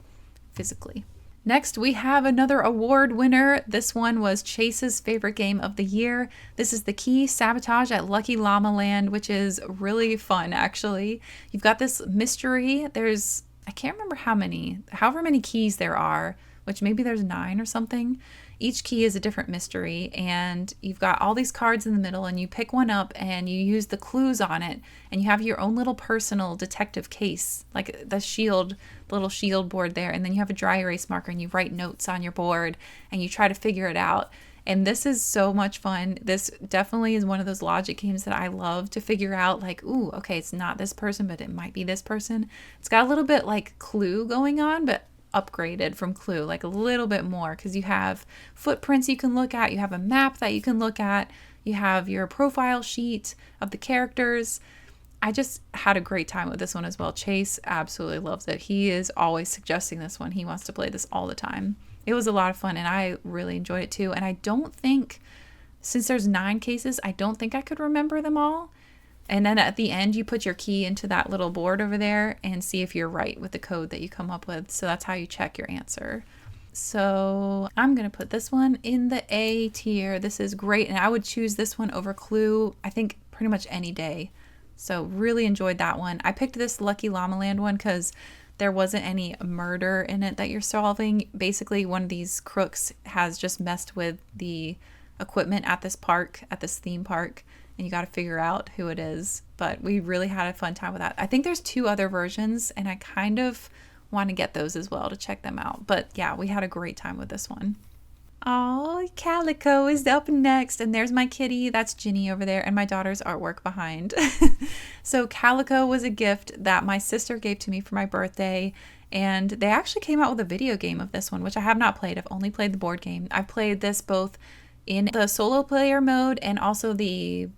physically. Next, we have another award winner. This one was Chase's favorite game of the year. This is the key Sabotage at Lucky Llama Land, which is really fun, actually. You've got this mystery. I can't remember however many keys there are, which maybe there's 9 or something. each key is a different mystery, and you've got all these cards in the middle, and you pick one up and you use the clues on it, and you have your own little personal detective case, like the little shield board there, and then you have a dry erase marker and you write notes on your board and you try to figure it out. And this is so much fun. This definitely is one of those logic games that I love to figure out, like, ooh, okay, it's not this person, but it might be this person. It's got a little bit like Clue going on, but upgraded from Clue, like a little bit more, because you have footprints you can look at, you have a map that you can look at, you have your profile sheet of the characters. I just had a great time with this one as well. Chase absolutely loves it. He is always suggesting this one. He wants to play this all the time. It was a lot of fun, and I really enjoyed it too. And I don't think, since there's 9 cases, I don't think I could remember them all. And then at the end, you put your key into that little board over there and see if you're right with the code that you come up with. So that's how you check your answer. So I'm going to put this one in the A tier. This is great. And I would choose this one over Clue, I think, pretty much any day. So really enjoyed that one. I picked this Lucky Llama Land one because there wasn't any murder in it that you're solving. Basically, one of these crooks has just messed with the equipment at this park, at this theme park, and you got to figure out who it is. But we really had a fun time with that. I think there's 2 other versions, and I kind of want to get those as well to check them out. But yeah, we had a great time with this one. Oh, Calico is up next, and there's my kitty. That's Ginny over there, and my daughter's artwork behind. So Calico was a gift that my sister gave to me for my birthday, and they actually came out with a video game of this one, which I have not played. I've only played the board game. I've played this both in the solo player mode and also the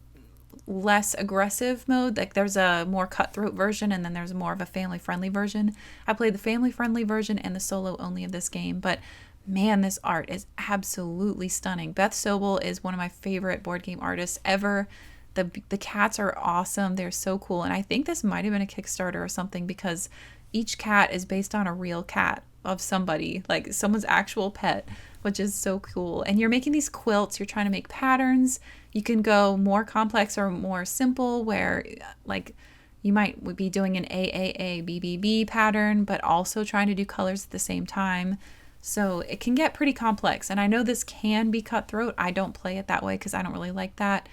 less aggressive mode. Like there's a more cutthroat version, and then there's more of a family friendly version. I played the family friendly version and the solo only of this game, but man, this art is absolutely stunning. Beth Sobel is one of my favorite board game artists ever. The cats are awesome. They're so cool. And I think this might have been a Kickstarter or something, because each cat is based on a real cat of somebody, like someone's actual pet, which is so cool. And you're making these quilts. You're trying to make patterns. You can go more complex or more simple, where like you might be doing an AAA BBB pattern, but also trying to do colors at the same time. So it can get pretty complex. And I know this can be cutthroat. I don't play it that way because I don't really like that.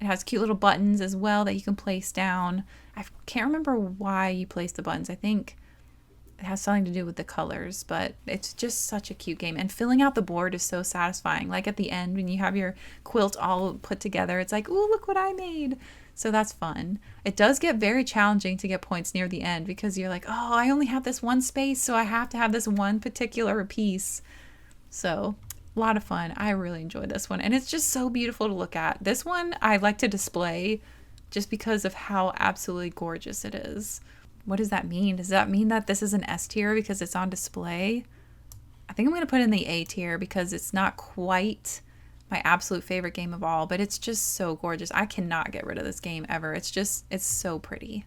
It has cute little buttons as well that you can place down. I can't remember why you place the buttons. I think it has something to do with the colors, but it's just such a cute game. And filling out the board is so satisfying. Like at the end when you have your quilt all put together, it's like, ooh, look what I made. So that's fun. It does get very challenging to get points near the end, because you're like, oh, I only have this one space, so I have to have this one particular piece. So a lot of fun. I really enjoyed this one. And it's just so beautiful to look at. This one I like to display just because of how absolutely gorgeous it is. What does that mean? Does that mean that this is an S tier because it's on display? I think I'm going to put it in the A tier because it's not quite my absolute favorite game of all, but it's just so gorgeous. I cannot get rid of this game ever. It's so pretty.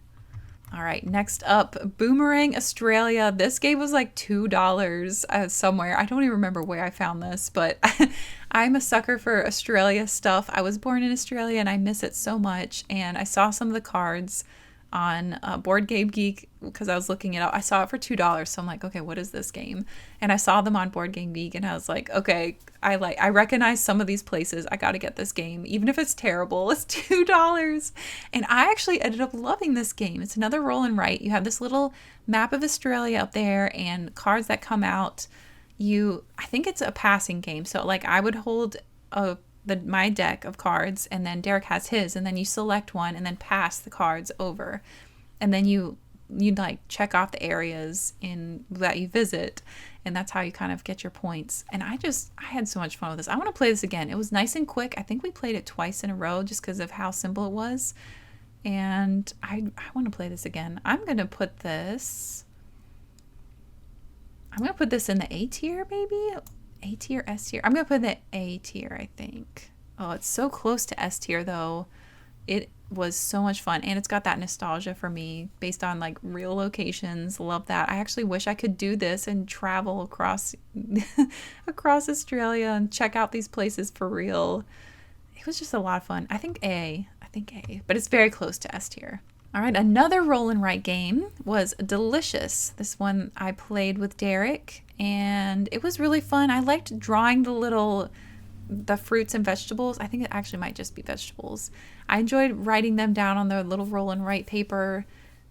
All right, next up, Boomerang Australia. This game was like $2 somewhere. I don't even remember where I found this, but I'm a sucker for Australia stuff. I was born in Australia and I miss it so much. And I saw some of the cards on Board Game Geek because I was looking it up. I saw it for $2, so I'm like, okay, what is this game? And I saw them on Board Game Geek, and I was like, okay, I recognize some of these places. I got to get this game, even if it's terrible. It's $2, and I actually ended up loving this game. It's another roll and write. You have this little map of Australia up there, and cards that come out. I think it's a passing game. So like I would hold my deck of cards, and then Derek has his, and then you select one and then pass the cards over, and then you like check off the areas that you visit, and that's how you kind of get your points. And I had so much fun with this. I want to play this again. It was nice and quick. I think we played it twice in a row just because of how simple it was, and I want to play this again. I'm gonna put this in the A tier, maybe. A tier, S tier. I'm going to put in the A tier, I think. Oh, it's so close to S tier, though. It was so much fun. And it's got that nostalgia for me based on like real locations. Love that. I actually wish I could do this and travel across Australia and check out these places for real. It was just a lot of fun. I think A, but it's very close to S tier. All right, another roll and write game was Delicious. This one I played with Derek, and it was really fun. I liked drawing the fruits and vegetables. I think it actually might just be vegetables. I enjoyed writing them down on the little roll and write paper.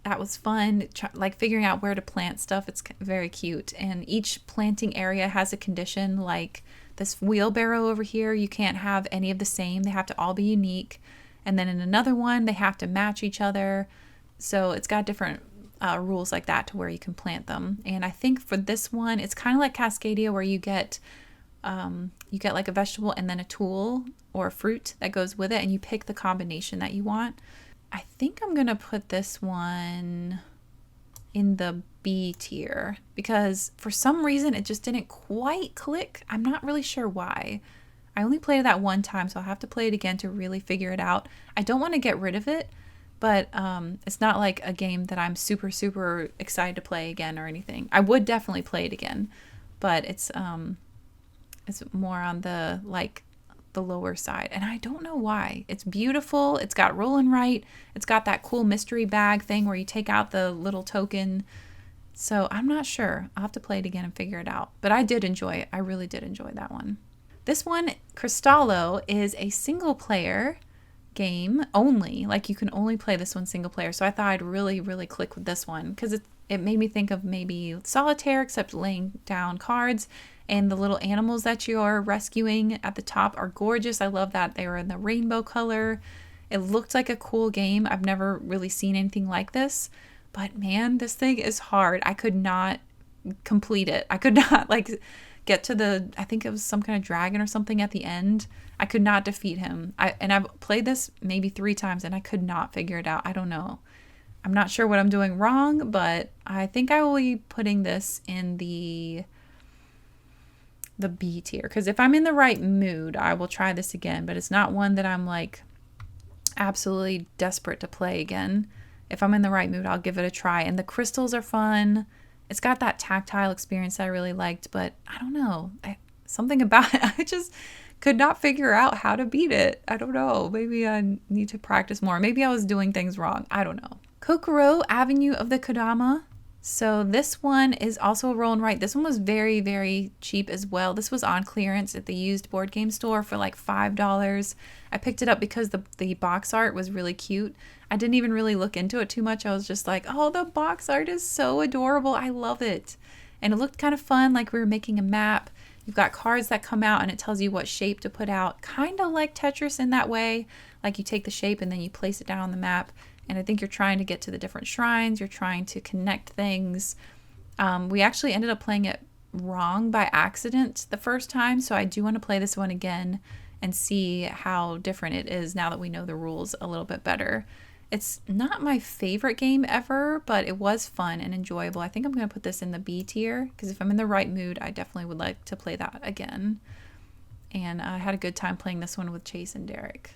That was fun, like figuring out where to plant stuff. It's very cute. And each planting area has a condition, like this wheelbarrow over here, you can't have any of the same. They have to all be unique. And then in another one, they have to match each other. So it's got different rules like that to where you can plant them. And I think for this one, it's kind of like Cascadia, where you get like a vegetable and then a tool or a fruit that goes with it, and you pick the combination that you want. I think I'm gonna put this one in the B tier because for some reason it just didn't quite click. I'm not really sure why. I only played it that one time, so I'll have to play it again to really figure it out. I don't want to get rid of it, but it's not like a game that I'm super, super excited to play again or anything. I would definitely play it again, but it's more on the lower side, and I don't know why. It's beautiful. It's got roll and write. It's got that cool mystery bag thing where you take out the little token. So I'm not sure. I'll have to play it again and figure it out. But I did enjoy it. I really did enjoy that one. This one, Cristallo, is a single player game only. Like you can only play this one single player. So I thought I'd really, really click with this one because it made me think of maybe solitaire, except laying down cards. And the little animals that you're rescuing at the top are gorgeous. I love that they were in the rainbow color. It looked like a cool game. I've never really seen anything like this. But man, this thing is hard. I could not complete it. I could not get to I think it was some kind of dragon or something at the end. I could not defeat him. I've played this maybe 3 times and I could not figure it out. I don't know. I'm not sure what I'm doing wrong, but I think I will be putting this in the B tier, because if I'm in the right mood, I will try this again, but it's not one that I'm like absolutely desperate to play again. If I'm in the right mood, I'll give it a try. And the crystals are fun. It's got that tactile experience I really liked, but I don't know. Something about it, I just could not figure out how to beat it. I don't know. Maybe I need to practice more. Maybe I was doing things wrong. I don't know. Koko, Avenue of the Kadama. So this one is also a roll and write. This one was very, very cheap as well. This was on clearance at the used board game store for like $5. I picked it up because the box art was really cute. I didn't even really look into it too much. I was just like, oh, the box art is so adorable. I love it. And it looked kind of fun, like we were making a map. You've got cards that come out and it tells you what shape to put out. Kind of like Tetris in that way. Like you take the shape and then you place it down on the map. And I think you're trying to get to the different shrines. You're trying to connect things. We actually ended up playing it wrong by accident the first time. So I do want to play this one again and see how different it is now that we know the rules a little bit better. It's not my favorite game ever, but it was fun and enjoyable. I think I'm going to put this in the B tier because if I'm in the right mood, I definitely would like to play that again. And I had a good time playing this one with Chase and Derek.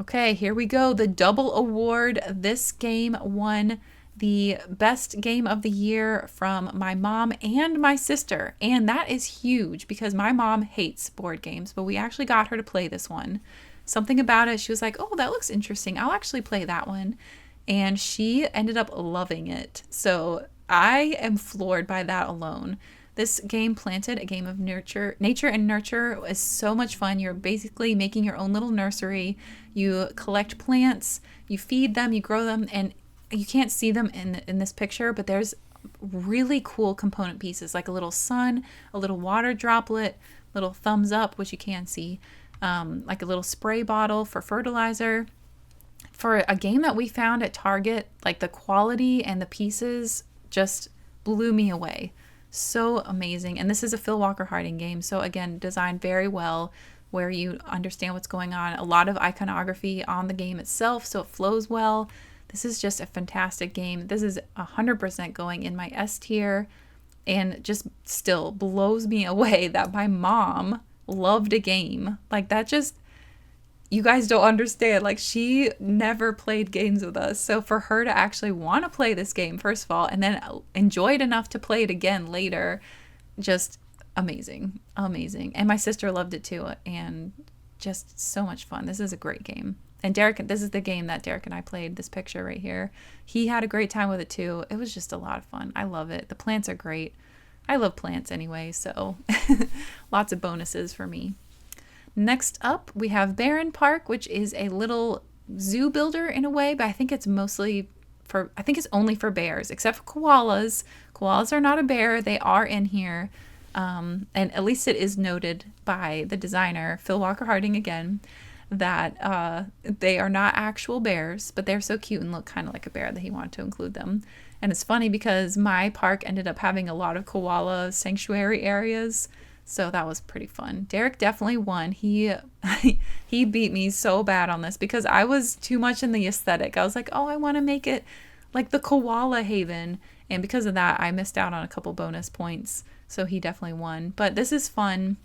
Okay, here we go. The double award. This game won the best game of the year from my mom and my sister. And that is huge because my mom hates board games, but we actually got her to play this one. Something about it, she was like, oh, that looks interesting. I'll actually play that one. And she ended up loving it. So I am floored by that alone. This game, Planted, a game of nature and nurture, is so much fun. You're basically making your own little nursery. You collect plants, you feed them, you grow them, and you can't see them in this picture, but there's really cool component pieces like a little sun, a little water droplet, little thumbs up, which you can see, like a little spray bottle for fertilizer. For a game that we found at Target, like the quality and the pieces just blew me away. So amazing. And this is a Phil Walker Harding game. So again, designed very well where you understand what's going on. A lot of iconography on the game itself, so it flows well. This is just a fantastic game. This is 100% going in my S tier and just still blows me away that my mom loved a game. Like that just, you guys don't understand. Like she never played games with us. So for her to actually want to play this game, first of all, and then enjoy it enough to play it again later, just amazing. Amazing. And my sister loved it too. And just so much fun. This is a great game. And Derek, this is the game that Derek and I played, this picture right here. He had a great time with it too. It was just a lot of fun. I love it. The plants are great. I love plants anyway, so lots of bonuses for me. Next up, we have Barren Park, which is a little zoo builder in a way, but I think it's only for bears, except for koalas. Koalas are not a bear. They are in here. And at least it is noted by the designer, Phil Walker Harding again, that they are not actual bears, but they're so cute and look kind of like a bear that he wanted to include them. And it's funny because my park ended up having a lot of koala sanctuary areas, so that was pretty fun. Derek definitely won. He beat me so bad on this because I was too much in the aesthetic. I was like, oh, I want to make it like the koala haven, and because of that, I missed out on a couple bonus points. So he definitely won. But this is fun.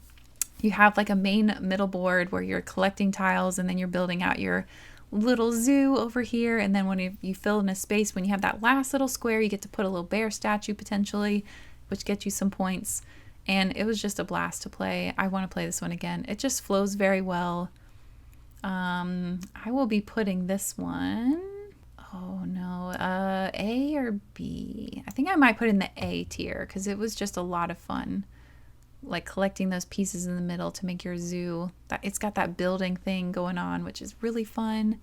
You have like a main middle board where you're collecting tiles, and then you're building out your little zoo over here. And then when you fill in a space, when you have that last little square, you get to put a little bear statue potentially, which gets you some points. And it was just a blast to play. I want to play this one again. It just flows very well. I will be putting this one, oh no, A or B? I think I might put in the A tier because it was just a lot of fun. Like collecting those pieces in the middle to make your zoo. It's got that building thing going on, which is really fun.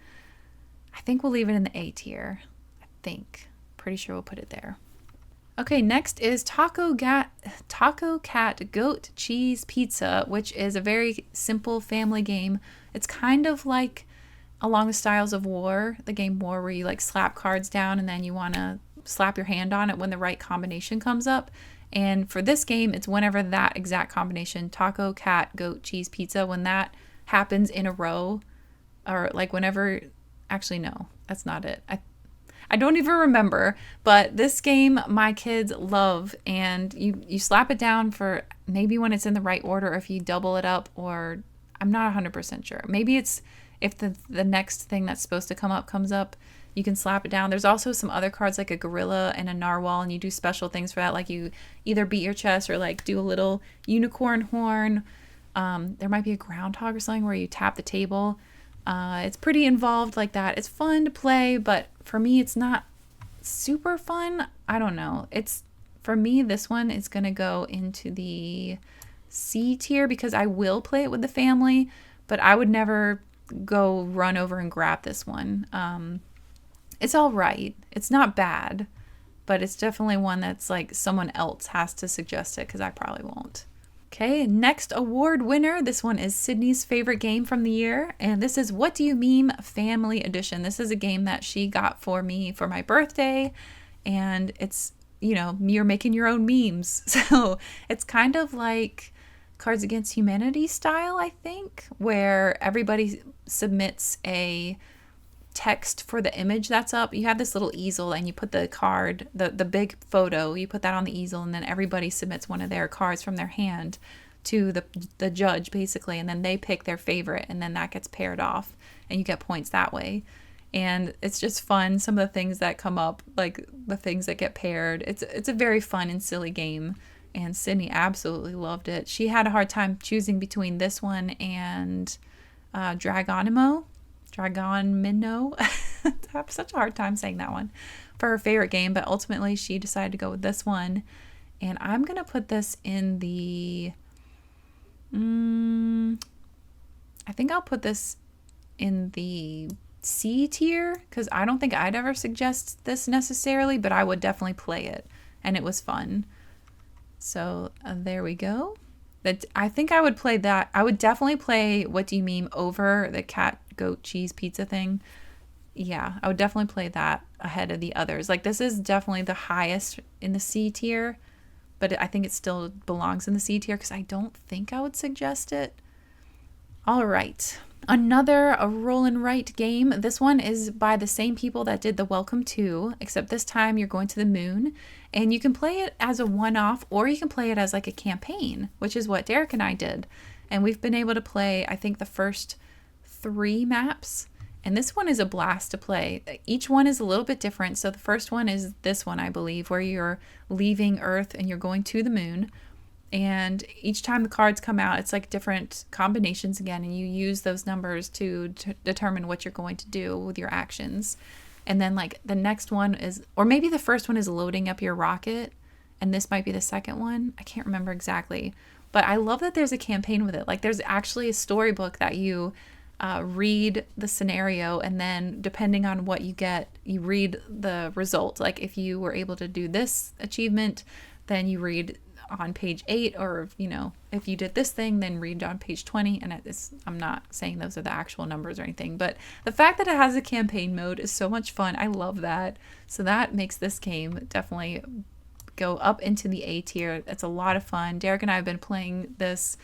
I think we'll leave it in the A tier. I think. Pretty sure we'll put it there. Okay, next is Taco Cat Goat Cheese Pizza, which is a very simple family game. It's kind of like along the styles of War, the game War, where you like slap cards down and then you want to slap your hand on it when the right combination comes up. And for this game, it's whenever that exact combination, taco, cat, goat, cheese, pizza, when that happens in a row, or like whenever, actually no, that's not it. I don't even remember, but this game my kids love, and you slap it down for maybe when it's in the right order, or if you double it up, or I'm not 100% sure. Maybe it's if the next thing that's supposed to come up comes up, you can slap it down. There's also some other cards like a gorilla and a narwhal, and you do special things for that. Like you either beat your chest or like do a little unicorn horn. There might be a groundhog or something where you tap the table. It's pretty involved like that. It's fun to play, but for me, it's not super fun. I don't know. For me, this one is going to go into the C tier because I will play it with the family, but I would never go run over and grab this one. It's all right. It's not bad, but it's definitely one that's like someone else has to suggest it because I probably won't. Okay, next award winner. This one is Sydney's favorite game from the year, and this is What Do You Meme Family Edition. This is a game that she got for me for my birthday, and it's, you're making your own memes. So it's kind of like Cards Against Humanity style, I think, where everybody submits a text for the image that's up. You have this little easel and you put the card, the big photo, you put that on the easel, and then everybody submits one of their cards from their hand to the judge basically, and then they pick their favorite, and then that gets paired off and you get points that way. And it's just fun, some of the things that come up, like the things that get paired. It's a very fun and silly game, and Sydney absolutely loved it. She had a hard time choosing between this one and Dragonimo. I have such a hard time saying that one for her favorite game, but ultimately she decided to go with this one. And I'm going to put this in the, I think I'll put this in the C tier because I don't think I'd ever suggest this necessarily, but I would definitely play it and it was fun. So there we go. I think I would play that. I would definitely play What Do You Meme over the cat, goat, cheese, pizza thing. Yeah, I would definitely play that ahead of the others. Like this is definitely the highest in the C tier, but I think it still belongs in the C tier because I don't think I would suggest it. All right. Another roll and write game. This one is by the same people that did the Welcome To, except this time you're going to the moon, and you can play it as a one-off or you can play it as like a campaign, which is what Derek and I did. And we've been able to play, I think, the first 3 maps, and this one is a blast to play. Each one is a little bit different. So the first one is this one, I believe, where you're leaving Earth and you're going to the moon. And each time the cards come out, it's like different combinations again, and you use those numbers to determine what you're going to do with your actions. And then like the next one is, or maybe the first one is loading up your rocket, and this might be the second one. I can't remember exactly. But I love that there's a campaign with it. Like there's actually a storybook that you read the scenario, and then depending on what you get, you read the result. Like if you were able to do this achievement, then you read on page 8, or if you did this thing, then read on page 20. And I'm not saying those are the actual numbers or anything, but the fact that it has a campaign mode is so much fun. I love that. So that makes this game definitely go up into the A tier. It's a lot of fun. Derek and I have been playing this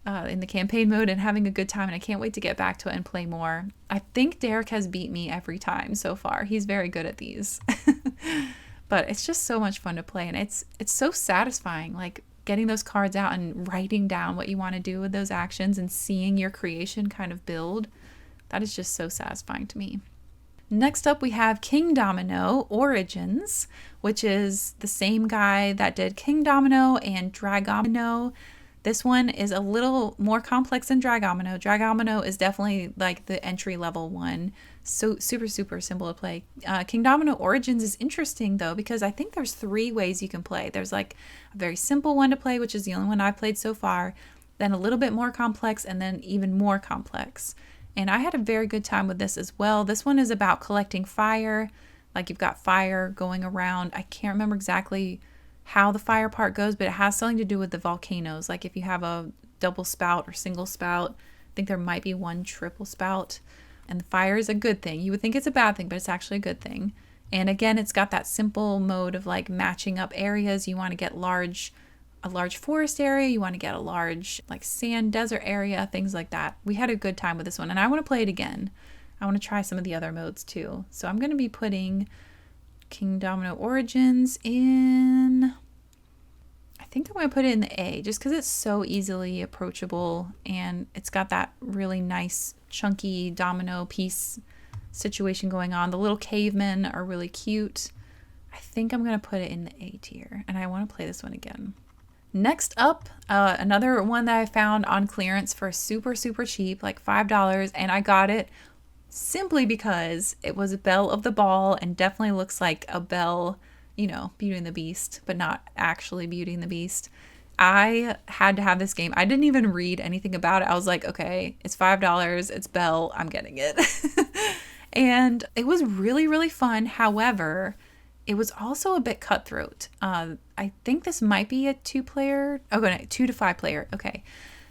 in the campaign mode and having a good time, and I can't wait to get back to it and play more. I think Derek has beat me every time so far. He's very good at these. But it's just so much fun to play, and it's so satisfying, like getting those cards out and writing down what you want to do with those actions and seeing your creation kind of build. That is just so satisfying to me. Next up, we have King Domino Origins, which is the same guy that did King Domino and Dragomino. This one is a little more complex than Dragomino. Dragomino is definitely like the entry level one. So super simple to play. King Domino Origins is interesting though, because I think there's 3 ways you can play. There's like a very simple one to play, which is the only one I've played so far, then a little bit more complex, and then even more complex. And I had a very good time with this as well. This one is about collecting fire. Like you've got fire going around. I can't remember exactly how the fire part goes, but it has something to do with the volcanoes. Like if you have a double spout or single spout, I think there might be one triple spout. And the fire is a good thing. You would think it's a bad thing, but it's actually a good thing. And again, it's got that simple mode of like matching up areas. You want to get a large forest area, you want to get a large like sand desert area, things like that. We had a good time with this one, and I want to play it again. I want to try some of the other modes too. So I'm going to be putting King Domino Origins in, I think I'm going to put it in the A, just because it's so easily approachable, and it's got that really nice chunky domino piece situation going on. The little cavemen are really cute. I think I'm going to put it in the A tier, and I want to play this one again. Next up, another one that I found on clearance for super cheap, like $5, and I got it simply because it was Belle of the Ball and definitely looks like a Belle, Beauty and the Beast, but not actually Beauty and the Beast. I had to have this game. I didn't even read anything about it. I was like, okay, it's $5, it's Belle, I'm getting it. And it was really fun. However, it was also a bit cutthroat. I think this might be a 2-player. Oh, no, 2 to 5 player. Okay.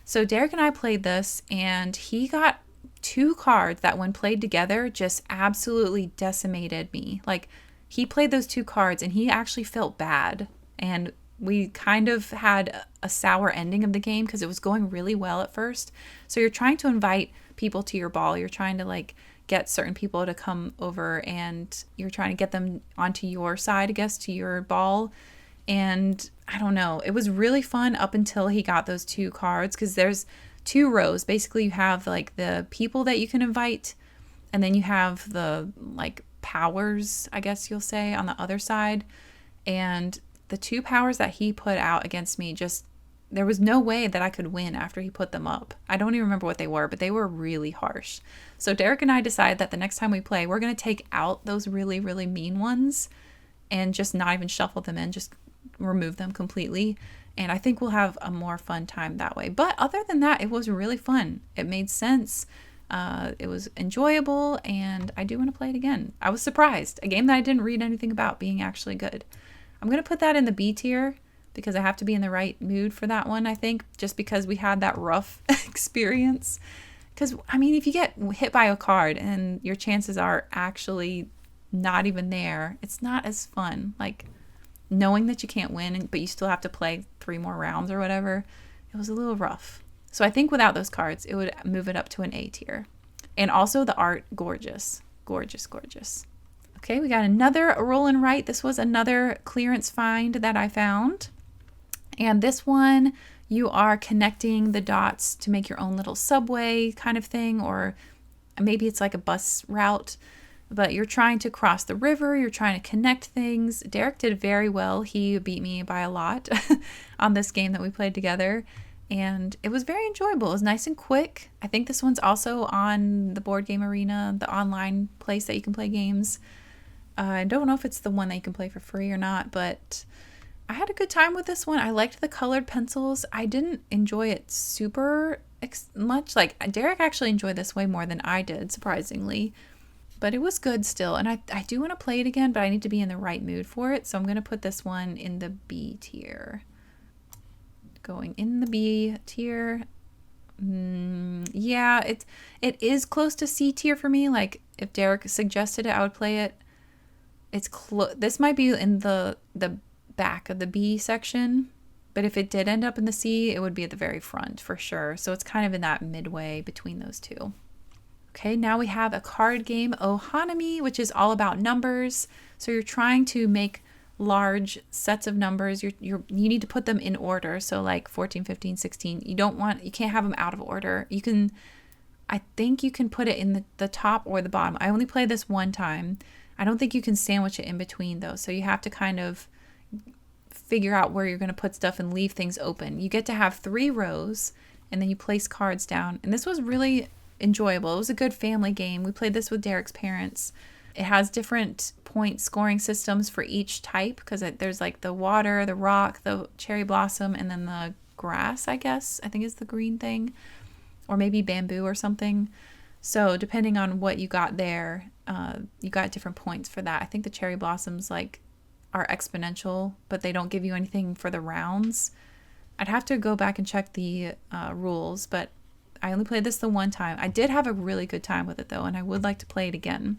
So Derek and I played this, and he got 2 cards that when played together just absolutely decimated me. Like he played those 2 cards and he actually felt bad. And we kind of had a sour ending of the game because it was going really well at first. So you're trying to invite people to your ball. You're trying to like get certain people to come over, and you're trying to get them onto your side, I guess, to your ball. And I don't know, it was really fun up until he got those 2 cards, because there's 2 rows. Basically, you have like the people that you can invite, and then you have the like powers, I guess you'll say, on the other side. And the 2 powers that he put out against me, just there was no way that I could win after he put them up. I don't even remember what they were, but they were really harsh. So Derek and I decided that the next time we play, we're going to take out those really mean ones and just not even shuffle them in, just remove them completely. And I think we'll have a more fun time that way. But other than that, it was really fun. It made sense. It was enjoyable, and I do want to play it again. I was surprised. A game that I didn't read anything about being actually good. I'm going to put that in the B tier because I have to be in the right mood for that one, I think, just because we had that rough experience. Because, I mean, if you get hit by a card and your chances are actually not even there, it's not as fun. Like, knowing that you can't win, but you still have to play 3 more rounds or whatever, it was a little rough. So I think without those cards, it would move it up to an A tier. And also the art, gorgeous. Gorgeous. Okay, we got another roll and write. This was another clearance find that I found. And this one, you are connecting the dots to make your own little subway kind of thing, or maybe it's like a bus route, but you're trying to cross the river, you're trying to connect things. Derek did very well. He beat me by a lot on this game that we played together, and it was very enjoyable. It was nice and quick. I think this one's also on the Board Game Arena, the online place that you can play games. I don't know if it's the one that you can play for free or not, but I had a good time with this one. I liked the colored pencils. I didn't enjoy it super much. Like Derek actually enjoyed this way more than I did, surprisingly. But it was good still. And I do want to play it again, but I need to be in the right mood for it. So I'm going to put this one in the B tier. Going in the B tier. Yeah, it is close to C tier for me. Like if Derek suggested it, I would play it. It's this might be in the back of the B section, but if it did end up in the C, it would be at the very front for sure. So it's kind of in that midway between those two. Okay, now we have a card game, Ohanami, which is all about numbers. So you're trying to make large sets of numbers. You need to put them in order. So like 14, 15, 16. You can't have them out of order. I think you can put it in the top or the bottom. I only played this one time. I don't think you can sandwich it in between though. So you have to kind of figure out where you're going to put stuff and leave things open. You get to have 3 rows and then you place cards down. And this was really enjoyable. It was a good family game. We played this with Derek's parents. It has different point scoring systems for each type because there's like the water, the rock, the cherry blossom, and then the grass, I guess. I think is the green thing. Or maybe bamboo or something. So depending on what you got there, you got different points for that. I think the cherry blossoms are exponential, but they don't give you anything for the rounds. I'd have to go back and check the rules, but I only played this the one time. I did have a really good time with it though, and I would like to play it again.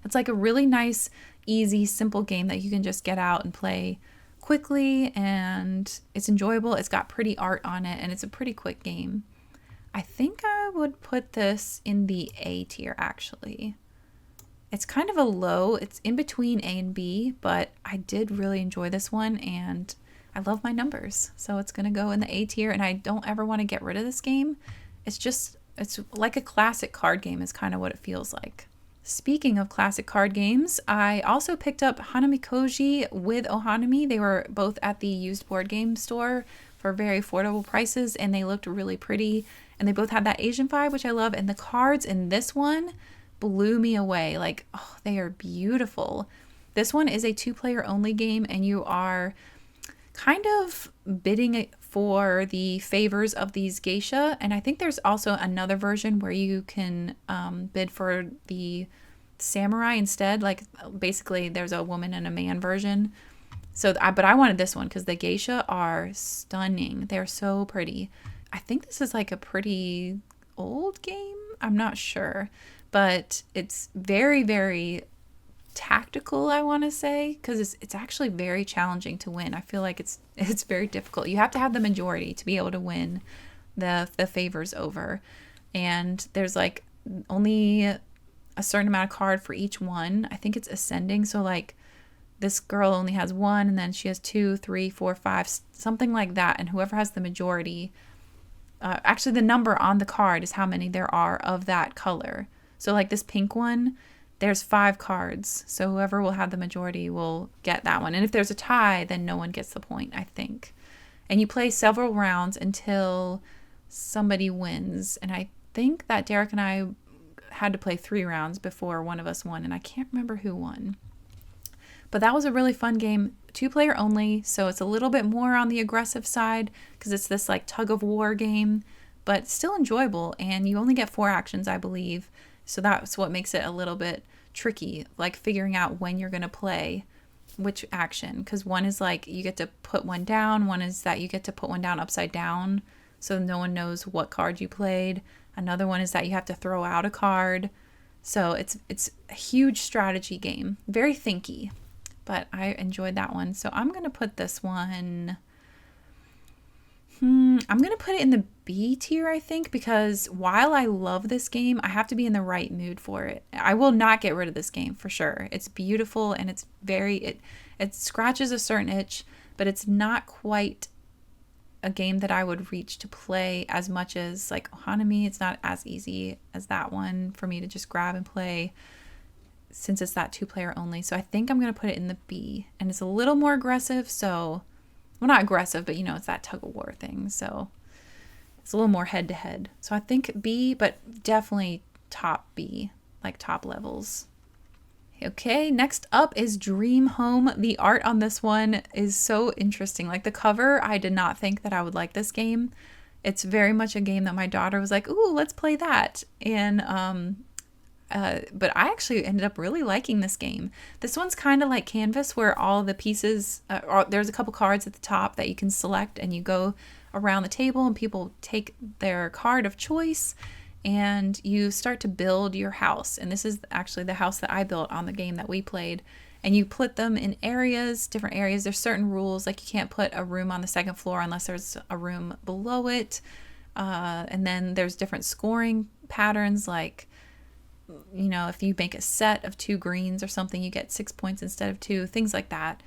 It's like a really nice, easy, simple game that you can just get out and play quickly, and it's enjoyable. It's got pretty art on it, and it's a pretty quick game. I think I would put this in the A tier actually. It's kind of a low, it's in between A and B, but I did really enjoy this one and I love my numbers. So it's going to go in the A tier and I don't ever want to get rid of this game. It's like a classic card game is kind of what it feels like. Speaking of classic card games, I also picked up Hanamikoji with Ohanami. They were both at the used board game store for very affordable prices and they looked really pretty. And they both had that Asian vibe, which I love. And the cards in this one blew me away. Like, oh, they are beautiful. This one is a 2-player only game and you are kind of bidding for the favors of these geisha. And I think there's also another version where you can bid for the samurai instead. Like basically there's a woman and a man version. But I wanted this one because the geisha are stunning. They're so pretty. I think this is like a pretty old game. I'm not sure, but it's very, very tactical, I want to say, because it's actually very challenging to win. I feel like it's very difficult. You have to have the majority to be able to win the favors over. And there's like only a certain amount of card for each one. I think it's ascending. So like this girl only has 1 and then she has 2, 3, 4, 5, something like that. And whoever has the majority, actually the number on the card is how many there are of that color. So like this pink one, there's 5 cards. So whoever will have the majority will get that one. And if there's a tie, then no one gets the point, I think. And you play several rounds until somebody wins. And I think that Derek and I had to play 3 rounds before one of us won. And I can't remember who won. But that was a really fun game. 2-player only. So it's a little bit more on the aggressive side because it's this like tug of war game. But still enjoyable. And you only get 4 actions, I believe. So that's what makes it a little bit tricky, like figuring out when you're going to play which action. Because one is like you get to put one down. One is that you get to put one down upside down so no one knows what card you played. Another one is that you have to throw out a card. So it's a huge strategy game. Very thinky. But I enjoyed that one. So I'm going to put this one... I'm going to put it in the B tier, I think, because while I love this game, I have to be in the right mood for it. I will not get rid of this game for sure. It's beautiful and it's it scratches a certain itch, but it's not quite a game that I would reach to play as much as like Ohanami. It's not as easy as that one for me to just grab and play since it's that 2-player only. So I think I'm going to put it in the B, and it's a little more aggressive. So well, not aggressive, but it's that tug of war thing. So it's a little more head to head. So I think B, but definitely top B, like top levels. Okay, next up is Dream Home. The art on this one is so interesting. Like the cover, I did not think that I would like this game. It's very much a game that my daughter was like, "Ooh, let's play that." And but I actually ended up really liking this game. This one's kind of like Canvas, where all the pieces, there's a couple cards at the top that you can select, and you go around the table, and people take their card of choice, and you start to build your house. And this is actually the house that I built on the game that we played. And you put them in areas, different areas. There's certain rules, like you can't put a room on the second floor unless there's a room below it. And then there's different scoring patterns, like, you know, if you make a set of 2 greens or something, you get 6 points instead of 2, things like that.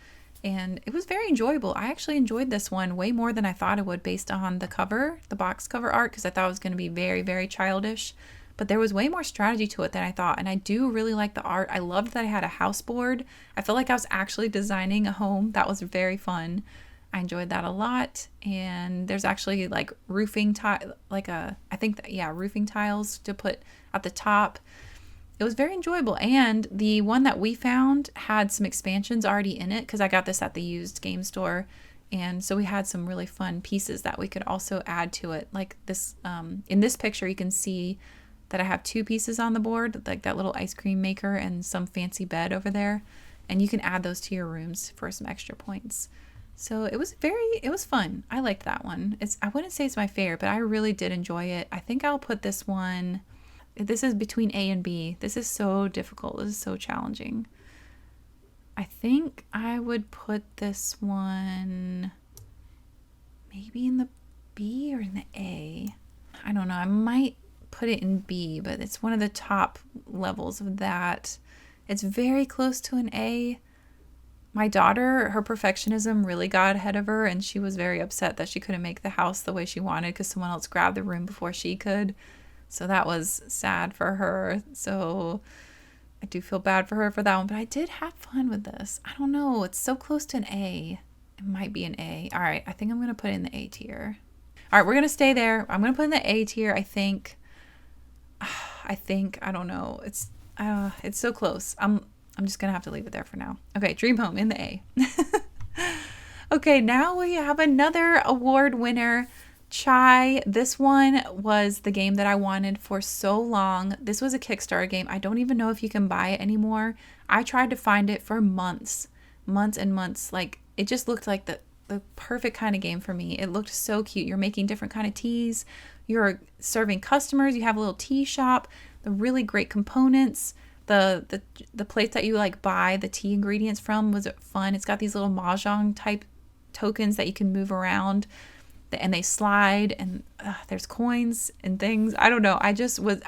And it was very enjoyable. I actually enjoyed this one way more than I thought it would based on the cover, the box cover art, because I thought it was going to be very, very childish. But there was way more strategy to it than I thought. And I do really like the art. I loved that I had a house board. I felt like I was actually designing a home. That was very fun. I enjoyed that a lot. And there's actually like roofing roofing tiles to put at the top. It was very enjoyable. And the one that we found had some expansions already in it, because I got this at the used game store. And so we had some really fun pieces that we could also add to it. Like this, in this picture, you can see that I have 2 pieces on the board, like that little ice cream maker and some fancy bed over there. And you can add those to your rooms for some extra points. So it was fun. I liked that one. I wouldn't say it's my favorite, but I really did enjoy it. I think I'll put this one, this is between A and B. This is so difficult. This is so challenging. I think I would put this one maybe in the B or in the A. I don't know. I might put it in B, but it's one of the top levels of that. It's very close to an A. My daughter, her perfectionism really got ahead of her, and she was very upset that she couldn't make the house the way she wanted because someone else grabbed the room before she could. So that was sad for her. So I do feel bad for her for that one, but I did have fun with this. I don't know. It's so close to an A. It might be an A. All right. I think I'm going to put it in the A tier. All right. We're going to stay there. I'm going to put it in the A tier. I think, I don't know. It's so close. I'm just going to have to leave it there for now. Okay. Dream Home in the A. Okay. Now we have another award winner. Chai. This one was the game that I wanted for so long. This was a Kickstarter game. I don't even know if you can buy it anymore. I tried to find it for months and months. Like, it just looked like the perfect kind of game for me. It looked so cute. You're making different kind of teas. You're serving customers. You have a little tea shop. The really great components. The place that you like buy the tea ingredients from was fun. It's got these little mahjong type tokens that you can move around. And they slide, and there's coins and things. I don't know. I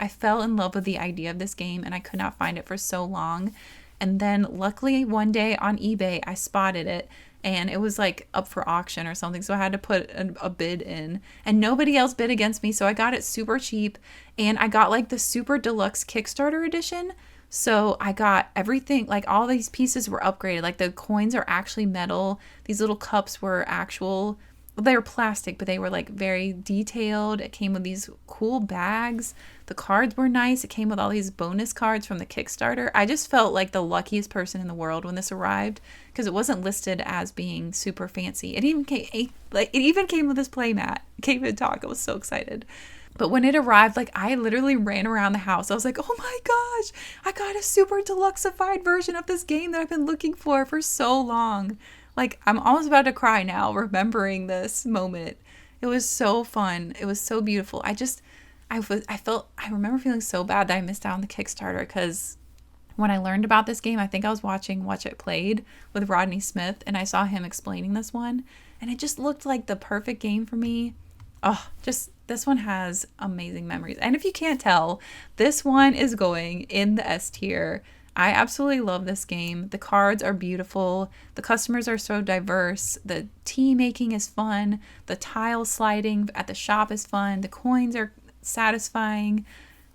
fell in love with the idea of this game, and I could not find it for so long. And then luckily one day on eBay, I spotted it, and it was like up for auction or something. So I had to put a bid in, and nobody else bid against me. So I got it super cheap, and I got like the super deluxe Kickstarter edition. So I got everything, like all these pieces were upgraded. Like the coins are actually metal. These little cups were actual. They were plastic, but they were like very detailed. It came with these cool bags. The cards were nice. It came with all these bonus cards from the Kickstarter. I just felt like the luckiest person in the world when this arrived, because it wasn't listed as being super fancy. It even came with this play mat. It came in talk. I was so excited. But when it arrived, like I literally ran around the house. I was like, oh my gosh, I got a super deluxeified version of this game that I've been looking for so long. Like, I'm almost about to cry now remembering this moment. It was so fun. It was so beautiful. I remember feeling so bad that I missed out on the Kickstarter, because when I learned about this game, I think I was watching Watch It Played with Rodney Smith, and I saw him explaining this one, and it just looked like the perfect game for me. Oh, just this one has amazing memories. And if you can't tell, this one is going in the S tier. I absolutely love this game. The cards are beautiful. The customers are so diverse. The tea making is fun. The tile sliding at the shop is fun. The coins are satisfying.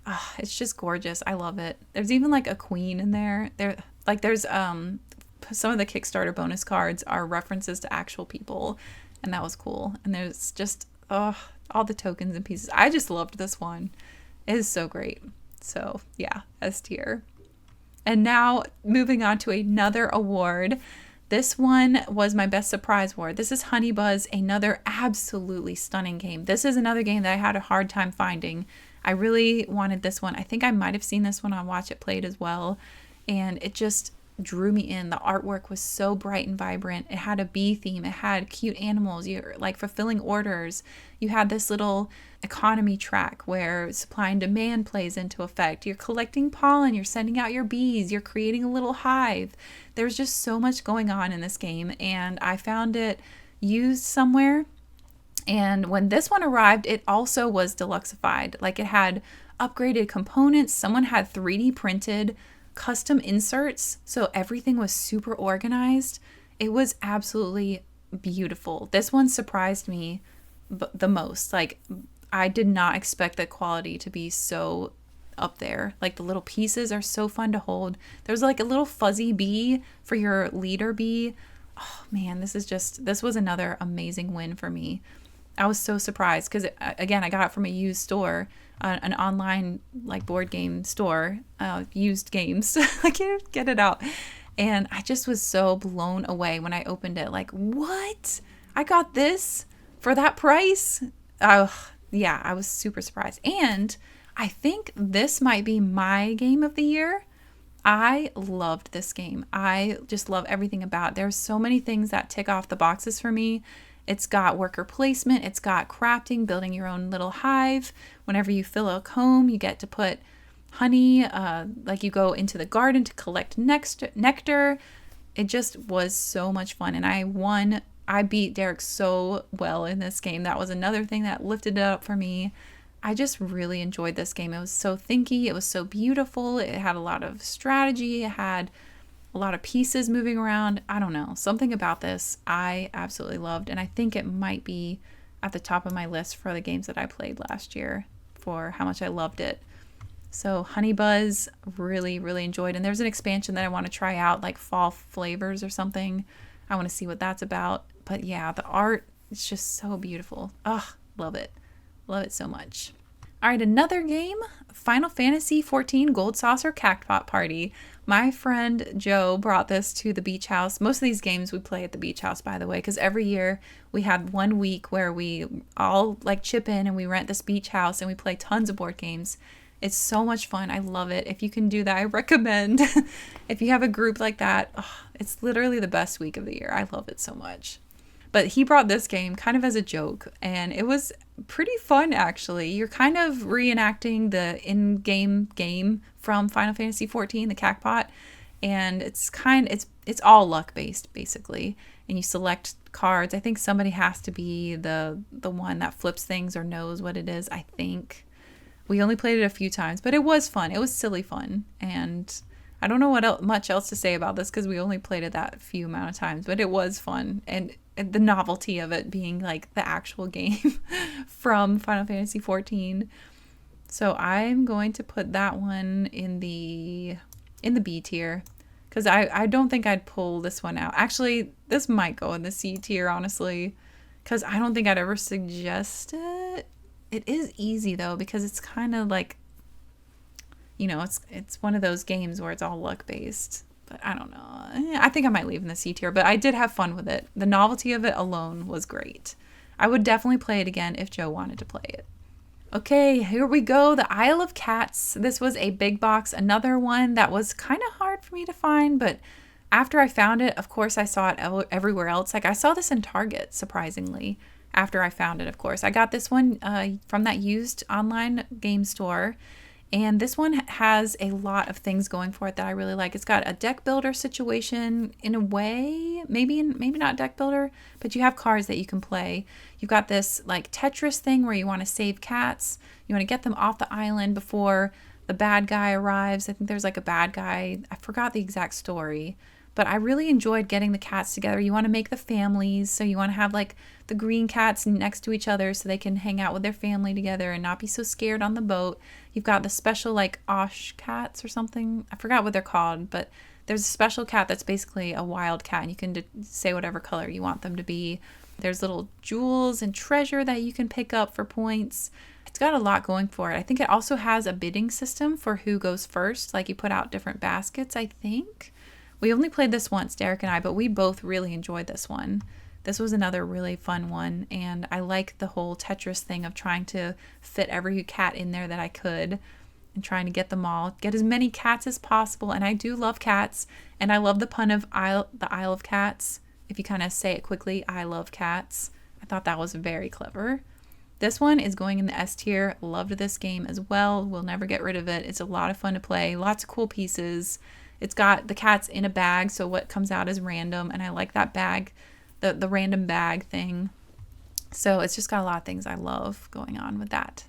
Oh, it's just gorgeous. I love it. There's even like a queen in there. There's some of the Kickstarter bonus cards are references to actual people, and that was cool. And there's just all the tokens and pieces. I just loved this one. It is so great. So yeah, S tier. And now moving on to another award. This one was my best surprise award. This is Honey Buzz, another absolutely stunning game. This is another game that I had a hard time finding. I really wanted this one. I think I might have seen this one on Watch It Played as well. And it just drew me in. The artwork was so bright and vibrant. It had a bee theme. It had cute animals. You're like fulfilling orders. You had this little economy track where supply and demand plays into effect. You're collecting pollen. You're sending out your bees. You're creating a little hive. There's just so much going on in this game, and I found it used somewhere. And when this one arrived, it also was deluxeified. Like, it had upgraded components. Someone had 3D printed custom inserts, so everything was super organized. It was absolutely beautiful. This one surprised me the most. Like, I did not expect the quality to be so up there. Like, the little pieces are so fun to hold. There's like a little fuzzy bee for your leader bee. Oh man, this was another amazing win for me. I was so surprised because, again, I got it from a used store, an online like board game store, used games. I can't get it out. And I just was so blown away when I opened it. Like, what? I got this for that price? Yeah, I was super surprised. And I think this might be my game of the year. I loved this game. I just love everything about it. There's so many things that tick off the boxes for me. It's got worker placement. It's got crafting, building your own little hive. Whenever you fill a comb, you get to put honey. Like, you go into the garden to collect nectar. It just was so much fun. And I won. I beat Derek so well in this game. That was another thing that lifted it up for me. I just really enjoyed this game. It was so thinky. It was so beautiful. It had a lot of strategy. It had a lot of pieces moving around. I don't know. Something about this I absolutely loved. And I think it might be at the top of my list for the games that I played last year for how much I loved it. So Honey Buzz, really, really enjoyed. And there's an expansion that I want to try out, like Fall Flavors or something. I want to see what that's about. But yeah, the art is just so beautiful. Ugh, love it. Love it so much. All right, another game, Final Fantasy XIV Gold Saucer Cactpot Party. My friend Joe brought this to the beach house. Most of these games we play at the beach house, by the way, because every year we have 1 week where we all like chip in and we rent this beach house and we play tons of board games. It's so much fun. I love it. If you can do that, I recommend. If you have a group like that, it's literally the best week of the year. I love it so much. But he brought this game kind of as a joke, and it was pretty fun, actually. You're kind of reenacting the in-game game from Final Fantasy XIV, the Cactpot, and it's all luck-based, basically. And you select cards. I think somebody has to be the one that flips things or knows what it is, I think. We only played it a few times, but it was fun. It was silly fun, and I don't know what much else to say about this because we only played it that few amount of times, but it was fun. And the novelty of it being like the actual game from Final Fantasy XIV. So I'm going to put that one in the B tier because I don't think I'd pull this one out. Actually, this might go in the C tier, honestly, because I don't think I'd ever suggest it. It is easy though, because it's kind of like, you know, it's one of those games where it's all luck based. But I don't know. I think I might leave in the C tier, but I did have fun with it. The novelty of it alone was great. I would definitely play it again if Joe wanted to play it. Okay, here we go. The Isle of Cats. This was a big box. Another one that was kind of hard for me to find, but after I found it, of course, I saw it everywhere else. Like, I saw this in Target, surprisingly, after I found it, of course. I got this one from that used online game store. And this one has a lot of things going for it that I really like. It's got a deck builder situation in a way, maybe not deck builder, but you have cards that you can play. You've got this like Tetris thing where you want to save cats. You want to get them off the island before the bad guy arrives. I think there's like a bad guy. I forgot the exact story, but I really enjoyed getting the cats together. You want to make the families, so you want to have like the green cats next to each other so they can hang out with their family together and not be so scared on the boat. You've got the special like Osh cats or something. I forgot what they're called, but there's a special cat that's basically a wild cat, and you can say whatever color you want them to be. There's little jewels and treasure that you can pick up for points. It's got a lot going for it. I think it also has a bidding system for who goes first. Like you put out different baskets, I think. We only played this once, Derek and I, but we both really enjoyed this one. This was another really fun one, and I like the whole Tetris thing of trying to fit every cat in there that I could and trying to get them all, get as many cats as possible. And I do love cats, and I love the pun of the Isle of Cats. If you kind of say it quickly, I love cats. I thought that was very clever. This one is going in the S tier. Loved this game as well. We'll never get rid of it. It's a lot of fun to play. Lots of cool pieces. It's got the cats in a bag, so what comes out is random, and I like that bag, the random bag thing. So it's just got a lot of things I love going on with that.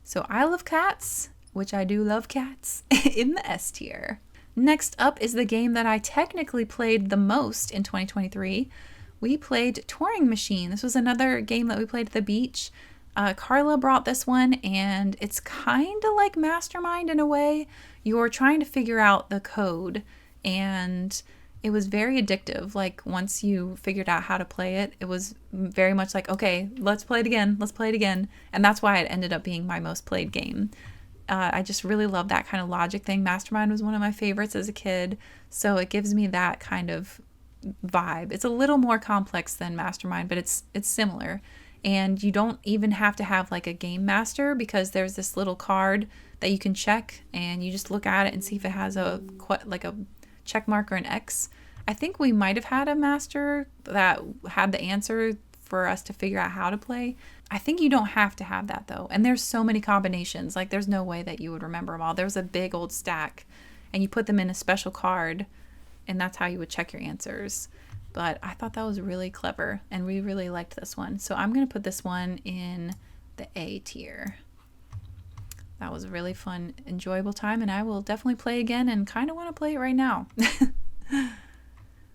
So I love cats, which I do love cats, in the S tier. Next up is the game that I technically played the most in 2023. We played Touring Machine. This was another game that we played at the beach. Carla brought this one, and it's kind of like Mastermind in a way. You're trying to figure out the code, and it was very addictive. Like once you figured out how to play it, it was very much like, okay, let's play it again. Let's play it again. And that's why it ended up being my most played game. I just really love that kind of logic thing. Mastermind was one of my favorites as a kid, so it gives me that kind of vibe. It's a little more complex than Mastermind, but it's similar. And you don't even have to have like a game master, because there's this little card that you can check, and you just look at it and see if it has a check mark or an X. I think we might have had a master that had the answer for us to figure out how to play. I think you don't have to have that though. And there's so many combinations. Like there's no way that you would remember them all. There's a big old stack, and you put them in a special card, and that's how you would check your answers. But I thought that was really clever, and we really liked this one. So I'm going to put this one in the A tier. That was a really fun, enjoyable time, and I will definitely play again and kind of want to play it right now.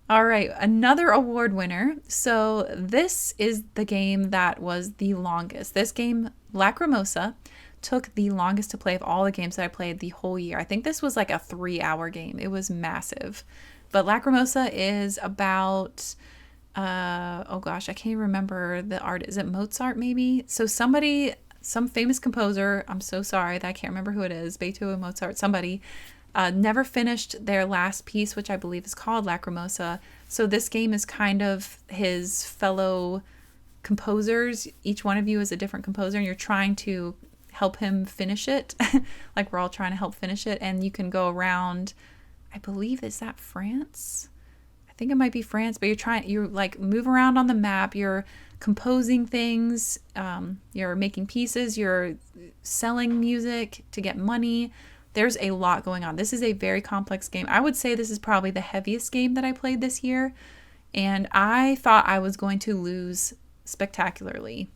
All right, another award winner. So this is the game that was the longest. This game, Lacrimosa, took the longest to play of all the games that I played the whole year. I think this was like a 3-hour game. It was massive. But Lacrimosa is about, oh gosh, I can't even remember the art. Is it Mozart maybe? So some famous composer, I'm so sorry that I can't remember who it is, Beethoven, Mozart, somebody, never finished their last piece, which I believe is called Lacrimosa. So this game is kind of his fellow composers. Each one of you is a different composer, and you're trying to help him finish it. Like we're all trying to help finish it, and you can go around, I believe, is that France? I think it might be France, but you like move around on the map, you're composing things, you're making pieces, you're selling music to get money. There's a lot going on. This is a very complex game. I would say this is probably the heaviest game that I played this year, and I thought I was going to lose spectacularly.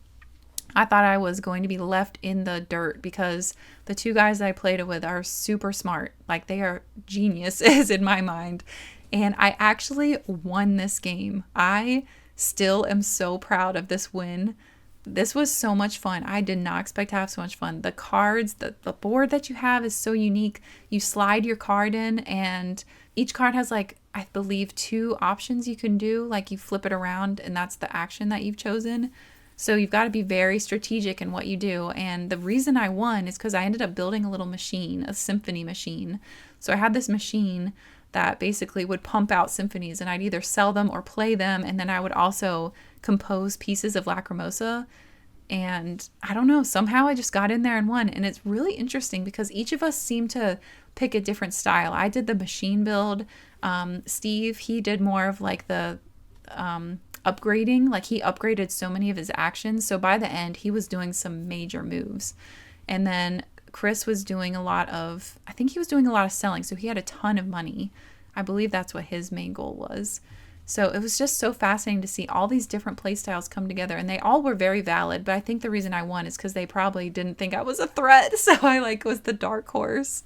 I thought I was going to be left in the dirt, because the two guys that I played it with are super smart. Like they are geniuses in my mind. And I actually won this game. I still am so proud of this win. This was so much fun. I did not expect to have so much fun. The cards, the board that you have is so unique. You slide your card in, and each card has like, I believe, 2 options you can do. Like you flip it around, and that's the action that you've chosen. So you've got to be very strategic in what you do. And the reason I won is because I ended up building a little machine, a symphony machine. So I had this machine that basically would pump out symphonies, and I'd either sell them or play them. And then I would also compose pieces of Lacrimosa. And I don't know, somehow I just got in there and won. And it's really interesting because each of us seemed to pick a different style. I did the machine build. Steve, he did more of like the upgrading. Like he upgraded so many of his actions. So by the end, he was doing some major moves. And then Chris was doing I think he was doing a lot of selling. So he had a ton of money. I believe that's what his main goal was. So it was just so fascinating to see all these different play styles come together, and they all were very valid. But I think the reason I won is because they probably didn't think I was a threat. So I was the dark horse,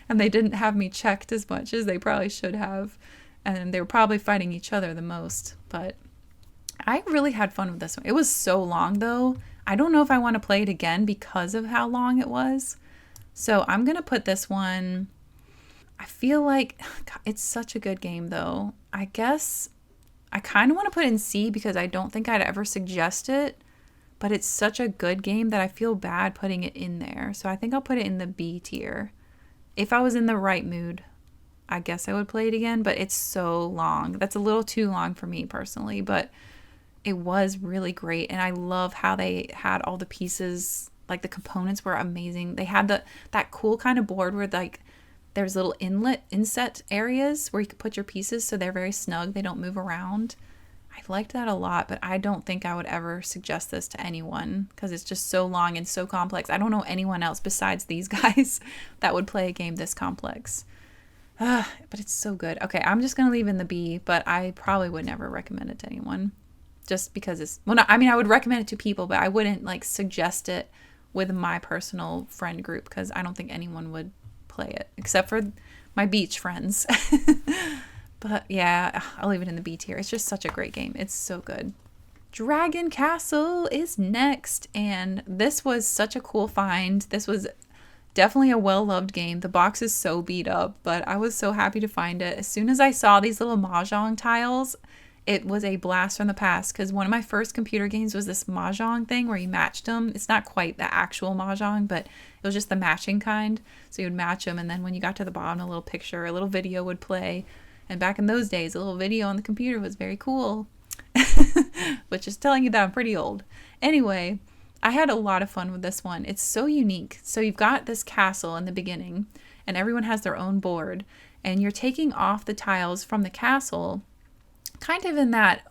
and they didn't have me checked as much as they probably should have. And they were probably fighting each other the most. But I really had fun with this one. It was so long though. I don't know if I want to play it again because of how long it was. So I'm going to put this one, I feel like, God, it's such a good game though. I guess I kind of want to put it in C because I don't think I'd ever suggest it, but it's such a good game that I feel bad putting it in there. So I think I'll put it in the B tier. If I was in the right mood, I guess I would play it again, but it's so long. That's a little too long for me personally, but it was really great. And I love how they had all the pieces, like the components were amazing. They had that cool kind of board where like there's little inset areas where you could put your pieces so they're very snug. They don't move around. I liked that a lot, but I don't think I would ever suggest this to anyone because it's just so long and so complex. I don't know anyone else besides these guys that would play a game this complex. But it's so good. Okay, I'm just going to leave in the B, but I probably would never recommend it to anyone just because it's, well, no, I mean, I would recommend it to people, but I wouldn't like suggest it with my personal friend group because I don't think anyone would play it except for my beach friends. But yeah, I'll leave it in the B tier. It's just such a great game. It's so good. Dragon Castle is next, and this was such a cool find. This was definitely a well-loved game. The box is so beat up, but I was so happy to find it. As soon as I saw these little mahjong tiles, it was a blast from the past because one of my first computer games was this mahjong thing where you matched them. It's not quite the actual mahjong, but it was just the matching kind. So you would match them, and then when you got to the bottom, a little picture, a little video would play. And back in those days, a little video on the computer was very cool, which is telling you that I'm pretty old. Anyway, I had a lot of fun with this one. It's so unique. So you've got this castle in the beginning, and everyone has their own board, and you're taking off the tiles from the castle, kind of in that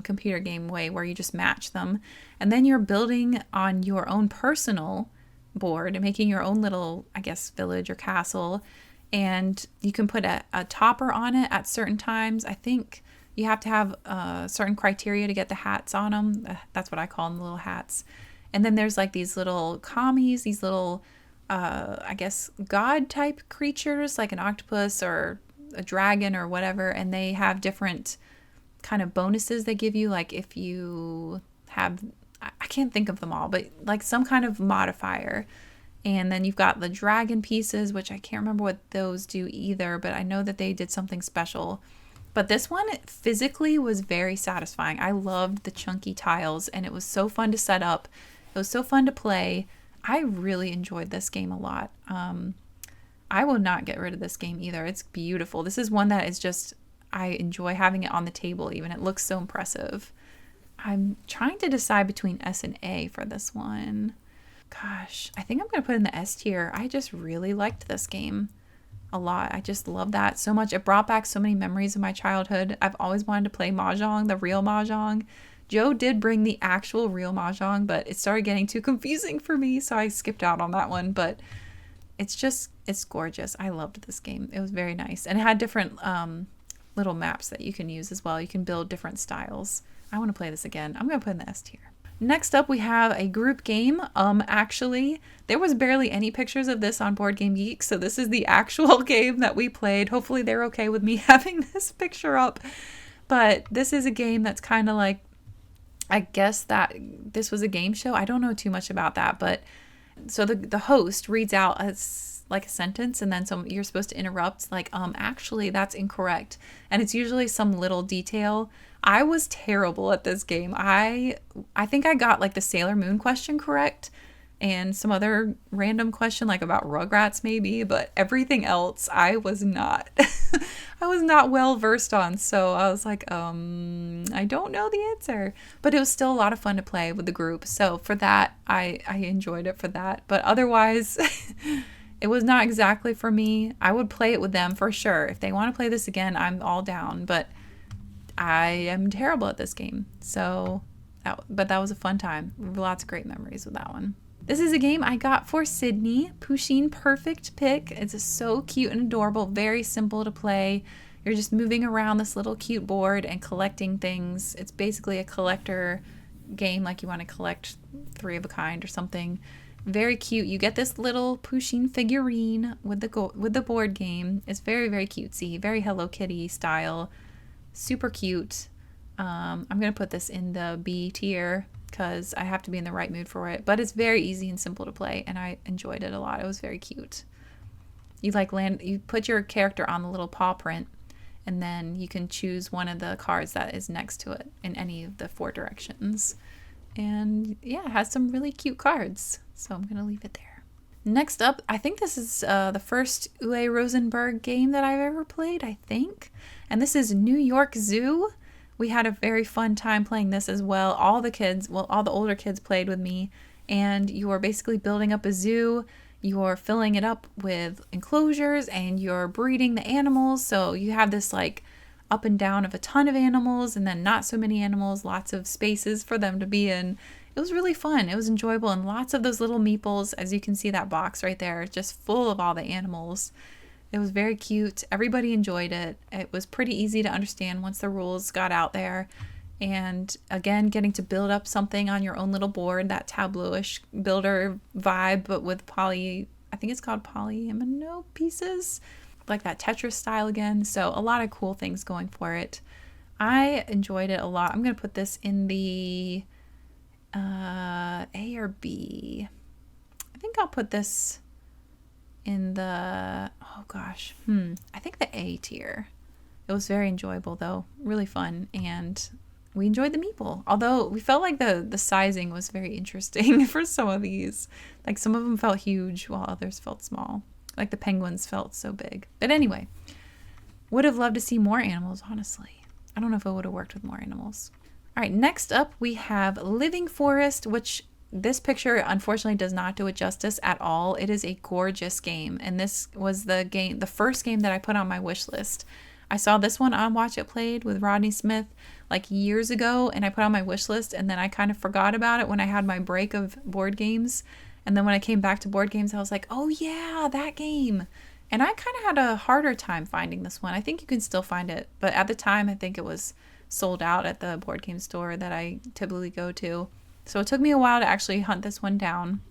computer game way where you just match them. And then you're building on your own personal board and making your own little, I guess, village or castle. And you can put a topper on it at certain times. I think you have to have certain criteria to get the hats on them. That's what I call them, the little hats. And then there's like these little commies, these little, I guess, god type creatures like an octopus or a dragon or whatever. And they have different kind of bonuses they give you. Like if you have, I can't think of them all, but like some kind of modifier. And then you've got the dragon pieces, which I can't remember what those do either, but I know that they did something special. But this one physically was very satisfying. I loved the chunky tiles, and it was so fun to set up. It was so fun to play. I really enjoyed this game a lot. I will not get rid of this game either. It's beautiful. This is one that is just, I enjoy having it on the table even. It looks so impressive. I'm trying to decide between S and A for this one. Gosh, I think I'm going to put it in the S tier. I just really liked this game a lot. I just love that so much. It brought back so many memories of my childhood. I've always wanted to play mahjong, the real mahjong. Joe did bring the actual real mahjong, but it started getting too confusing for me, so I skipped out on that one. But it's gorgeous. I loved this game. It was very nice. And it had different little maps that you can use as well. You can build different styles. I want to play this again. I'm going to put it in the S tier. Next up, we have a group game. Actually, there was barely any pictures of this on Board Game Geek, so this is the actual game that we played. Hopefully they're okay with me having this picture up. But this is a game that's kind of like, I guess that this was a game show. I don't know too much about that, but so the host reads out like a sentence, and then you're supposed to interrupt like, actually that's incorrect. And it's usually some little detail. I was terrible at this game. I think I got like the Sailor Moon question correct and some other random question like about Rugrats maybe, but everything else I was not I was not well versed on. So I was like, I don't know the answer, but it was still a lot of fun to play with the group. So for that, I enjoyed it for that, but otherwise it was not exactly for me. I would play it with them for sure. If they want to play this again, I'm all down, but I am terrible at this game. So, but that was a fun time. Lots of great memories with that one. This is a game I got for Sydney. Pusheen Perfect Pick. It's so cute and adorable. Very simple to play. You're just moving around this little cute board and collecting things. It's basically a collector game, like you want to collect 3 of a kind or something. Very cute. You get this little Pusheen figurine with the board game. It's very, very cutesy. Very Hello Kitty style. Super cute. I'm going to put this in the B tier because I have to be in the right mood for it. But it's very easy and simple to play, and I enjoyed it a lot. It was very cute. You put your character on the little paw print, and then you can choose one of the cards that is next to it in any of the 4 directions. And yeah, it has some really cute cards, so I'm gonna leave it there. Next up, I think this is the first Uwe Rosenberg game that I've ever played, I think. And this is New York Zoo. We had a very fun time playing this as well. All the older kids played with me, and you are basically building up a zoo. You're filling it up with enclosures and you're breeding the animals. So you have this like up and down of a ton of animals and then not so many animals, lots of spaces for them to be in. It was really fun. It was enjoyable, and lots of those little meeples, as you can see that box right there, just full of all the animals. It was very cute. Everybody enjoyed it. It was pretty easy to understand once the rules got out there. And again, getting to build up something on your own little board, that tableau-ish builder vibe, but with I think it's called polyomino pieces, like that Tetris style again. So a lot of cool things going for it. I enjoyed it a lot. I'm going to put this in the A or B. I think I'll put this in the, I think the A tier. It was very enjoyable though, really fun, and we enjoyed the meeple. Although we felt like the sizing was very interesting for some of these. Like some of them felt huge while others felt small. Like the penguins felt so big. But anyway, would have loved to see more animals, honestly. I don't know if it would have worked with more animals. All right, next up we have Living Forest, which this picture unfortunately does not do it justice at all. It is a gorgeous game, and this was the first game that I put on my wish list. I saw this one on Watch It Played with Rodney Smith like years ago, and I put on my wish list, and then I kind of forgot about it when I had my break of board games. And then when I came back to board games, I was like, oh yeah, that game. And I kind of had a harder time finding this one. I think you can still find it, but at the time I think it was sold out at the board game store that I typically go to. So it took me a while to actually hunt this one down,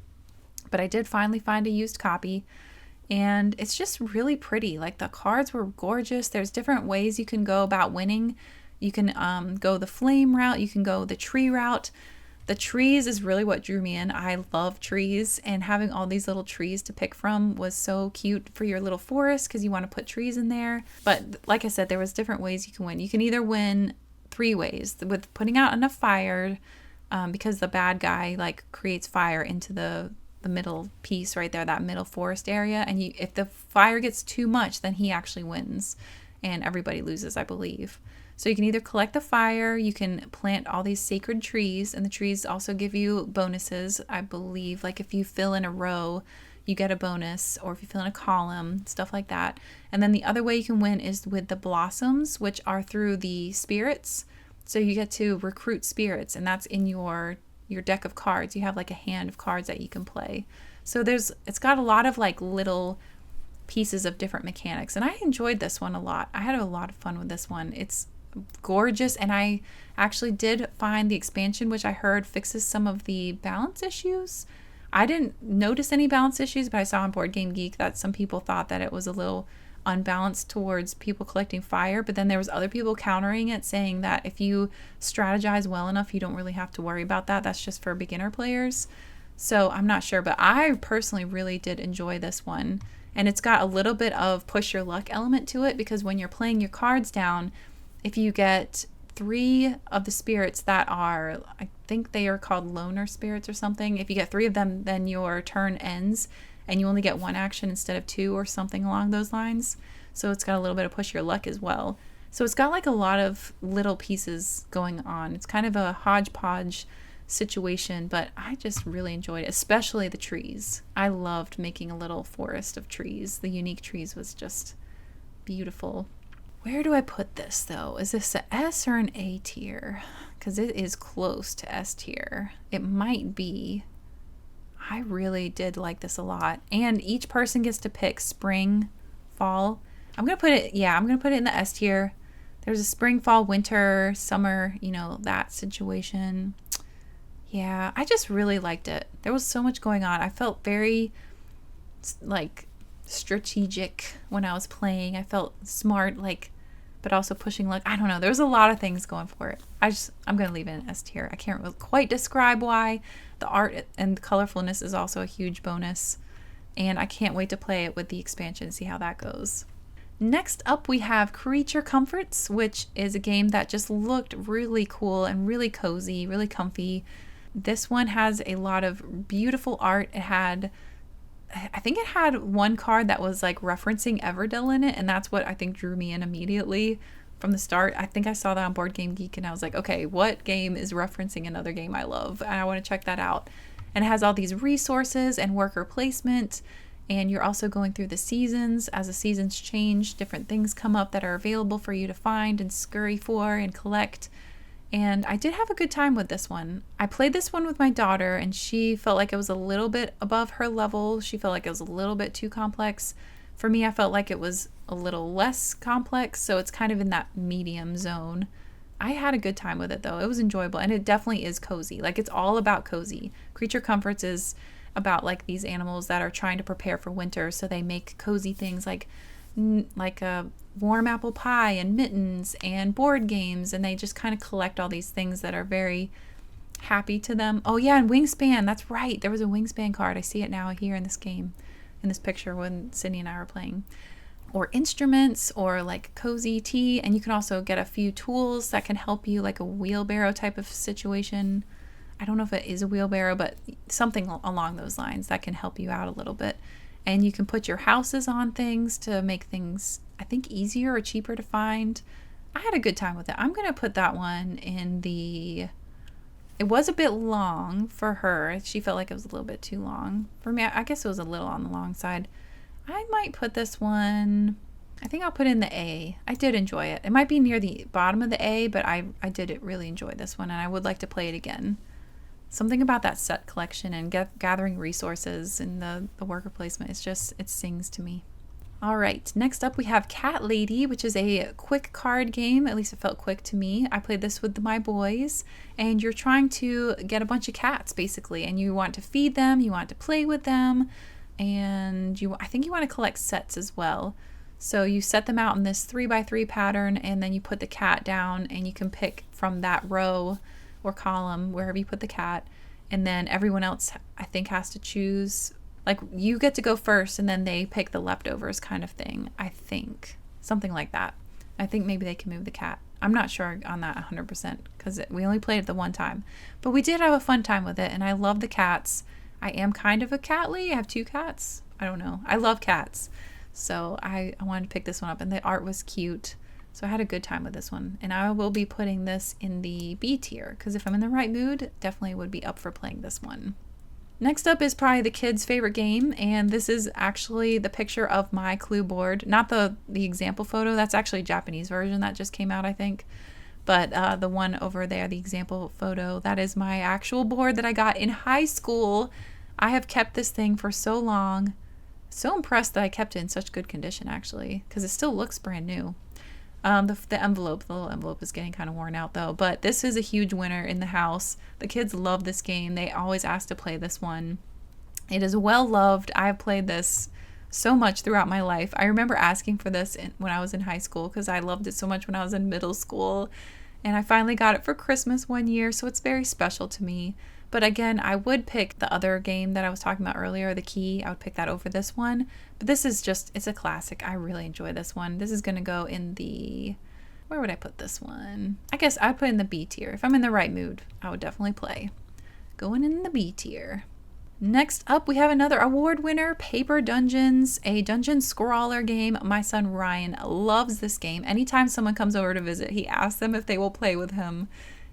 but I did finally find a used copy. And it's just really pretty. Like the cards were gorgeous. There's different ways you can go about winning. You can go the flame route. You can go the tree route. The trees is really what drew me in. I love trees, and having all these little trees to pick from was so cute for your little forest because you want to put trees in there. But like I said, there was different ways you can win. You can either win 3 ways with putting out enough fire, because the bad guy like creates fire into the middle piece right there, that middle forest area, and if the fire gets too much, then he actually wins and everybody loses, I believe. So you can either collect the fire, you can plant all these sacred trees, and the trees also give you bonuses, I believe. Like if you fill in a row, you get a bonus, or if you fill in a column, stuff like that. And then the other way you can win is with the blossoms, which are through the spirits. So you get to recruit spirits, and that's in your deck of cards. You have like a hand of cards that you can play. So it's got a lot of like little pieces of different mechanics, and I enjoyed this one a lot. I had a lot of fun with this one. It's gorgeous, and I actually did find the expansion, which I heard fixes some of the balance issues. I didn't notice any balance issues, but I saw on Board Game Geek that some people thought that it was a little unbalanced towards people collecting fire, but then there was other people countering it, saying that if you strategize well enough, you don't really have to worry about that. That's just for beginner players. So I'm not sure, but I personally really did enjoy this one. And it's got a little bit of push your luck element to it, because when you're playing your cards down, if you get 3 of the spirits that are, I think they are called loner spirits or something, if you get 3 of them, then your turn ends and you only get 1 action instead of 2 or something along those lines. So it's got a little bit of push your luck as well. So it's got like a lot of little pieces going on. It's kind of a hodgepodge situation, but I just really enjoyed it, especially the trees. I loved making a little forest of trees. The unique trees was just beautiful. Where do I put this though? Is this an S or an A tier? Because it is close to S tier. It might be. I really did like this a lot. And each person gets to pick spring, fall. I'm going to put it in the S tier. There's a spring, fall, winter, summer, that situation. Yeah, I just really liked it. There was so much going on. I felt very like strategic when I was playing. I felt smart, but also pushing luck. I don't know. There was a lot of things going for it. I'm going to leave it in S tier. I can't really quite describe why. The art and the colorfulness is also a huge bonus. And I can't wait to play it with the expansion and see how that goes. Next up, we have Creature Comforts, which is a game that just looked really cool and really cozy, really comfy. This one has a lot of beautiful art. I think it had one card that was like referencing Everdell in it, and that's what I think drew me in immediately from the start. I think I saw that on Board Game Geek, and I was like, okay, what game is referencing another game I love? And I want to check that out. And it has all these resources and worker placement, and you're also going through the seasons. As the seasons change, different things come up that are available for you to find and scurry for and collect. And I did have a good time with this one. I played this one with my daughter, and she felt like it was a little bit above her level. She felt like it was a little bit too complex. For me, I felt like it was a little less complex, so it's kind of in that medium zone. I had a good time with it, though. It was enjoyable, and it definitely is cozy. Like, it's all about cozy. Creature Comforts is about like these animals that are trying to prepare for winter, so they make cozy things like a warm apple pie and mittens and board games, and they just kind of collect all these things that are very happy to them. Oh yeah, and Wingspan, that's right, there was a Wingspan card. I see it now here in this game, in this picture when Sydney and I were playing. Or instruments, or like cozy tea, and you can also get a few tools that can help you, like a wheelbarrow type of situation. I don't know if it is a wheelbarrow, but something along those lines that can help you out a little bit. And you can put your houses on things to make things, I think, easier or cheaper to find. I had a good time with it. I'm going to put that one in the... It was a bit long for her. She felt like it was a little bit too long. For me, I guess it was a little on the long side. I might put this one... I think I'll put in the A. I did enjoy it. It might be near the bottom of the A, but I did really enjoy this one, and I would like to play it again. Something about that set collection and gathering resources and the worker placement, it sings to me. All right, next up we have Cat Lady, which is a quick card game. At least it felt quick to me. I played this with my boys, and you're trying to get a bunch of cats basically, and you want to feed them, you want to play with them, and I think you want to collect sets as well. So you set them out in this 3x3 pattern, and then you put the cat down, and you can pick from that row or column, wherever you put the cat, and then everyone else, I think, has to choose. Like, you get to go first, and then they pick the leftovers kind of thing, I think. Something like that. I think maybe they can move the cat. I'm not sure on that 100%, because we only played it the one time. But we did have a fun time with it, and I love the cats. I am kind of a catly. I have 2 cats. I don't know. I love cats. So I wanted to pick this one up, and the art was cute. So I had a good time with this one, and I will be putting this in the B tier, because if I'm in the right mood, definitely would be up for playing this one. Next up is probably the kids' favorite game, and this is actually the picture of my clue board. Not the example photo, that's actually a Japanese version that just came out, I think. But the one over there, the example photo, that is my actual board that I got in high school. I have kept this thing for so long. So impressed that I kept it in such good condition, actually, because it still looks brand new. The little envelope is getting kind of worn out though, but this is a huge winner in the house. The kids love this game. They always ask to play this one. It is well loved. I have played this so much throughout my life. I remember asking for this when I was in high school, because I loved it so much when I was in middle school, and I finally got it for Christmas one year, so it's very special to me. But again, I would pick the other game that I was talking about earlier, the key. I would pick that over this one. But this is it's a classic. I really enjoy this one. This is going to go in the... Where would I put this one? I guess I'd put it in the B tier. If I'm in the right mood, I would definitely play. Going in the B tier. Next up, we have another award winner, Paper Dungeons, a dungeon scrawler game. My son Ryan loves this game. Anytime someone comes over to visit, he asks them if they will play with him.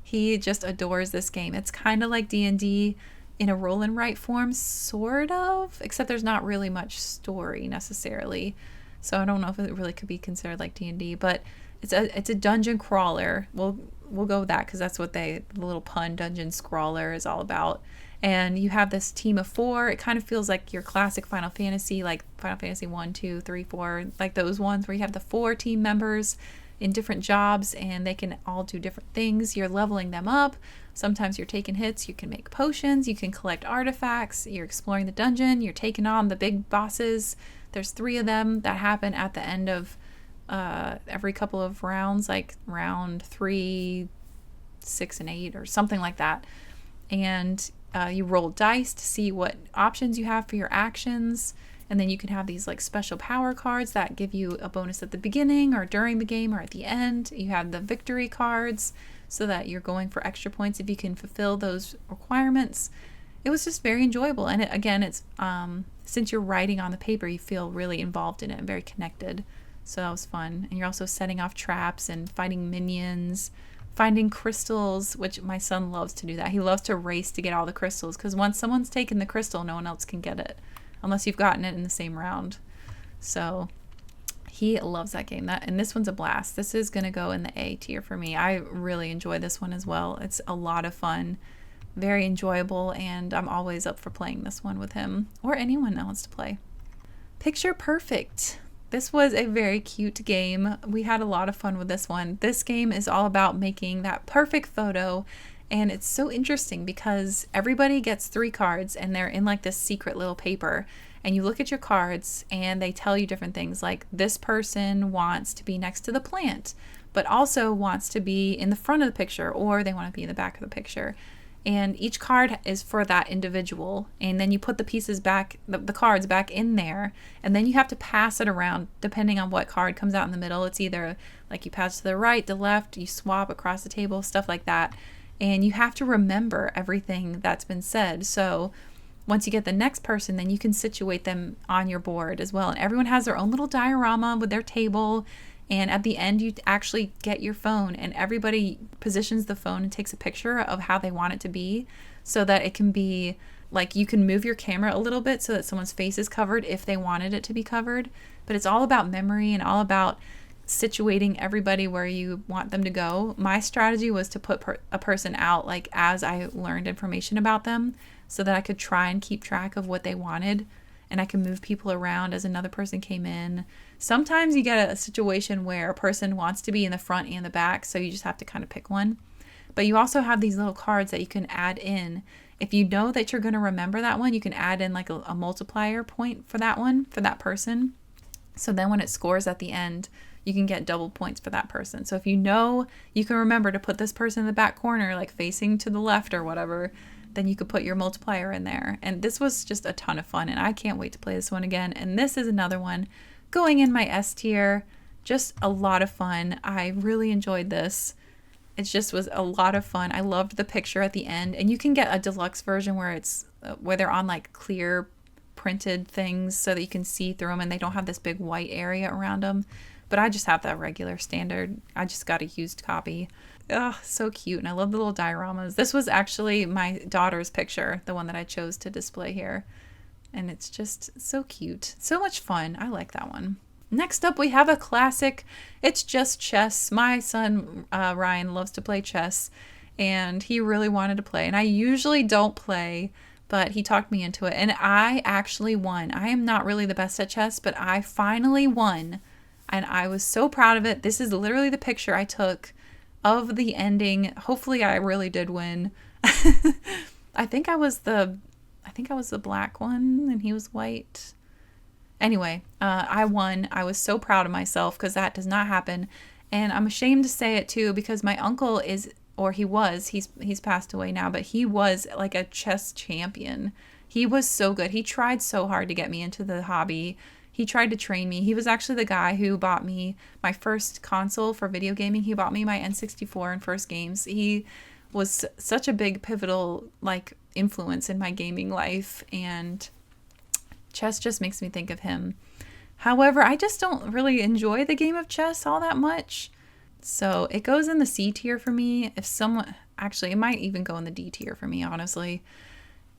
He just adores this game. It's kind of like D&D in a roll and write form, sort of, except there's not really much story necessarily. So I don't know if it really could be considered like D&D, but it's a dungeon crawler. We'll go with that, because that's what the little pun, dungeon scrawler, is all about. And you have this team of 4. It kind of feels like your classic Final Fantasy, like Final Fantasy 1, 2, 3, 4, like those ones where you have the 4 team members in different jobs, and they can all do different things. You're leveling them up. Sometimes you're taking hits. You can make potions. You can collect artifacts. You're exploring the dungeon. You're taking on the big bosses. There's 3 of them that happen at the end of every couple of rounds, like round 3, 6, and 8, or something like that. And you roll dice to see what options you have for your actions. And then you can have these like special power cards that give you a bonus at the beginning or during the game or at the end. You have the victory cards so that you're going for extra points if you can fulfill those requirements. It was just very enjoyable. And it's since you're writing on the paper, you feel really involved in it and very connected. So that was fun. And you're also setting off traps and fighting minions, finding crystals, which my son loves to do that. He loves to race to get all the crystals because once someone's taken the crystal, no one else can get it unless you've gotten it in the same round. So he loves that game. And this one's a blast. This is going to go in the A tier for me. I really enjoy this one as well. It's a lot of fun, very enjoyable, and I'm always up for playing this one with him or anyone that wants to play. Picture Perfect. This was a very cute game. We had a lot of fun with this one. This game is all about making that perfect photo, and it's so interesting because everybody gets 3 cards and they're in like this secret little paper, and you look at your cards and they tell you different things like this person wants to be next to the plant but also wants to be in the front of the picture, or they want to be in the back of the picture. And each card is for that individual, and then you put the pieces back, the cards back in there, and then you have to pass it around depending on what card comes out in the middle. It's either like you pass to the right, the left, you swap across the table, stuff like that. And you have to remember everything that's been said. So once you get the next person, then you can situate them on your board as well. And everyone has their own little diorama with their table. And at the end, you actually get your phone, and everybody positions the phone and takes a picture of how they want it to be, so that it can be like you can move your camera a little bit so that someone's face is covered if they wanted it to be covered. But it's all about memory and all about situating everybody where you want them to go. My strategy was to put a person out like as I learned information about them, so that I could try and keep track of what they wanted, and I can move people around as another person came in. Sometimes you get a situation where a person wants to be in the front and the back, so you just have to kind of pick one. But you also have these little cards that you can add in. If you know that you're going to remember that one, you can add in like a multiplier point for that one, for that person. So then when it scores at the end, you can get double points for that person. So if you know you can remember to put this person in the back corner, like facing to the left or whatever, then you could put your multiplier in there. And this was just a ton of fun, and I can't wait to play this one again. And this is another one going in my S tier. Just a lot of fun. I really enjoyed this. It just was a lot of fun. I loved the picture at the end, and you can get a deluxe version where it's where they're on like clear printed things so that you can see through them and they don't have this big white area around them. But I just have that regular standard. I just got a used copy. Oh, so cute. And I love the little dioramas. This was actually my daughter's picture, the one that I chose to display here. And it's just so cute. So much fun. I like that one. Next up, we have a classic. It's just chess. My son, Ryan, loves to play chess, and he really wanted to play. And I usually don't play, but he talked me into it. And I actually won. I am not really the best at chess, but I finally won. And I was so proud of it. This is literally the picture I took of the ending. Hopefully I really did win. I think I was the black one and he was white. Anyway, I won. I was so proud of myself because that does not happen. And I'm ashamed to say it too, because my uncle is, or he was, he's passed away now, but he was like a chess champion. He was so good. He tried so hard to get me into the hobby. He tried to train me. He was actually the guy who bought me my first console for video gaming. He bought me my N64 and first games. He was such a big pivotal like influence in my gaming life, and chess just makes me think of him. However, I just don't really enjoy the game of chess all that much. So it goes in the C tier for me. If someone, actually, it might even go in the D tier for me, honestly.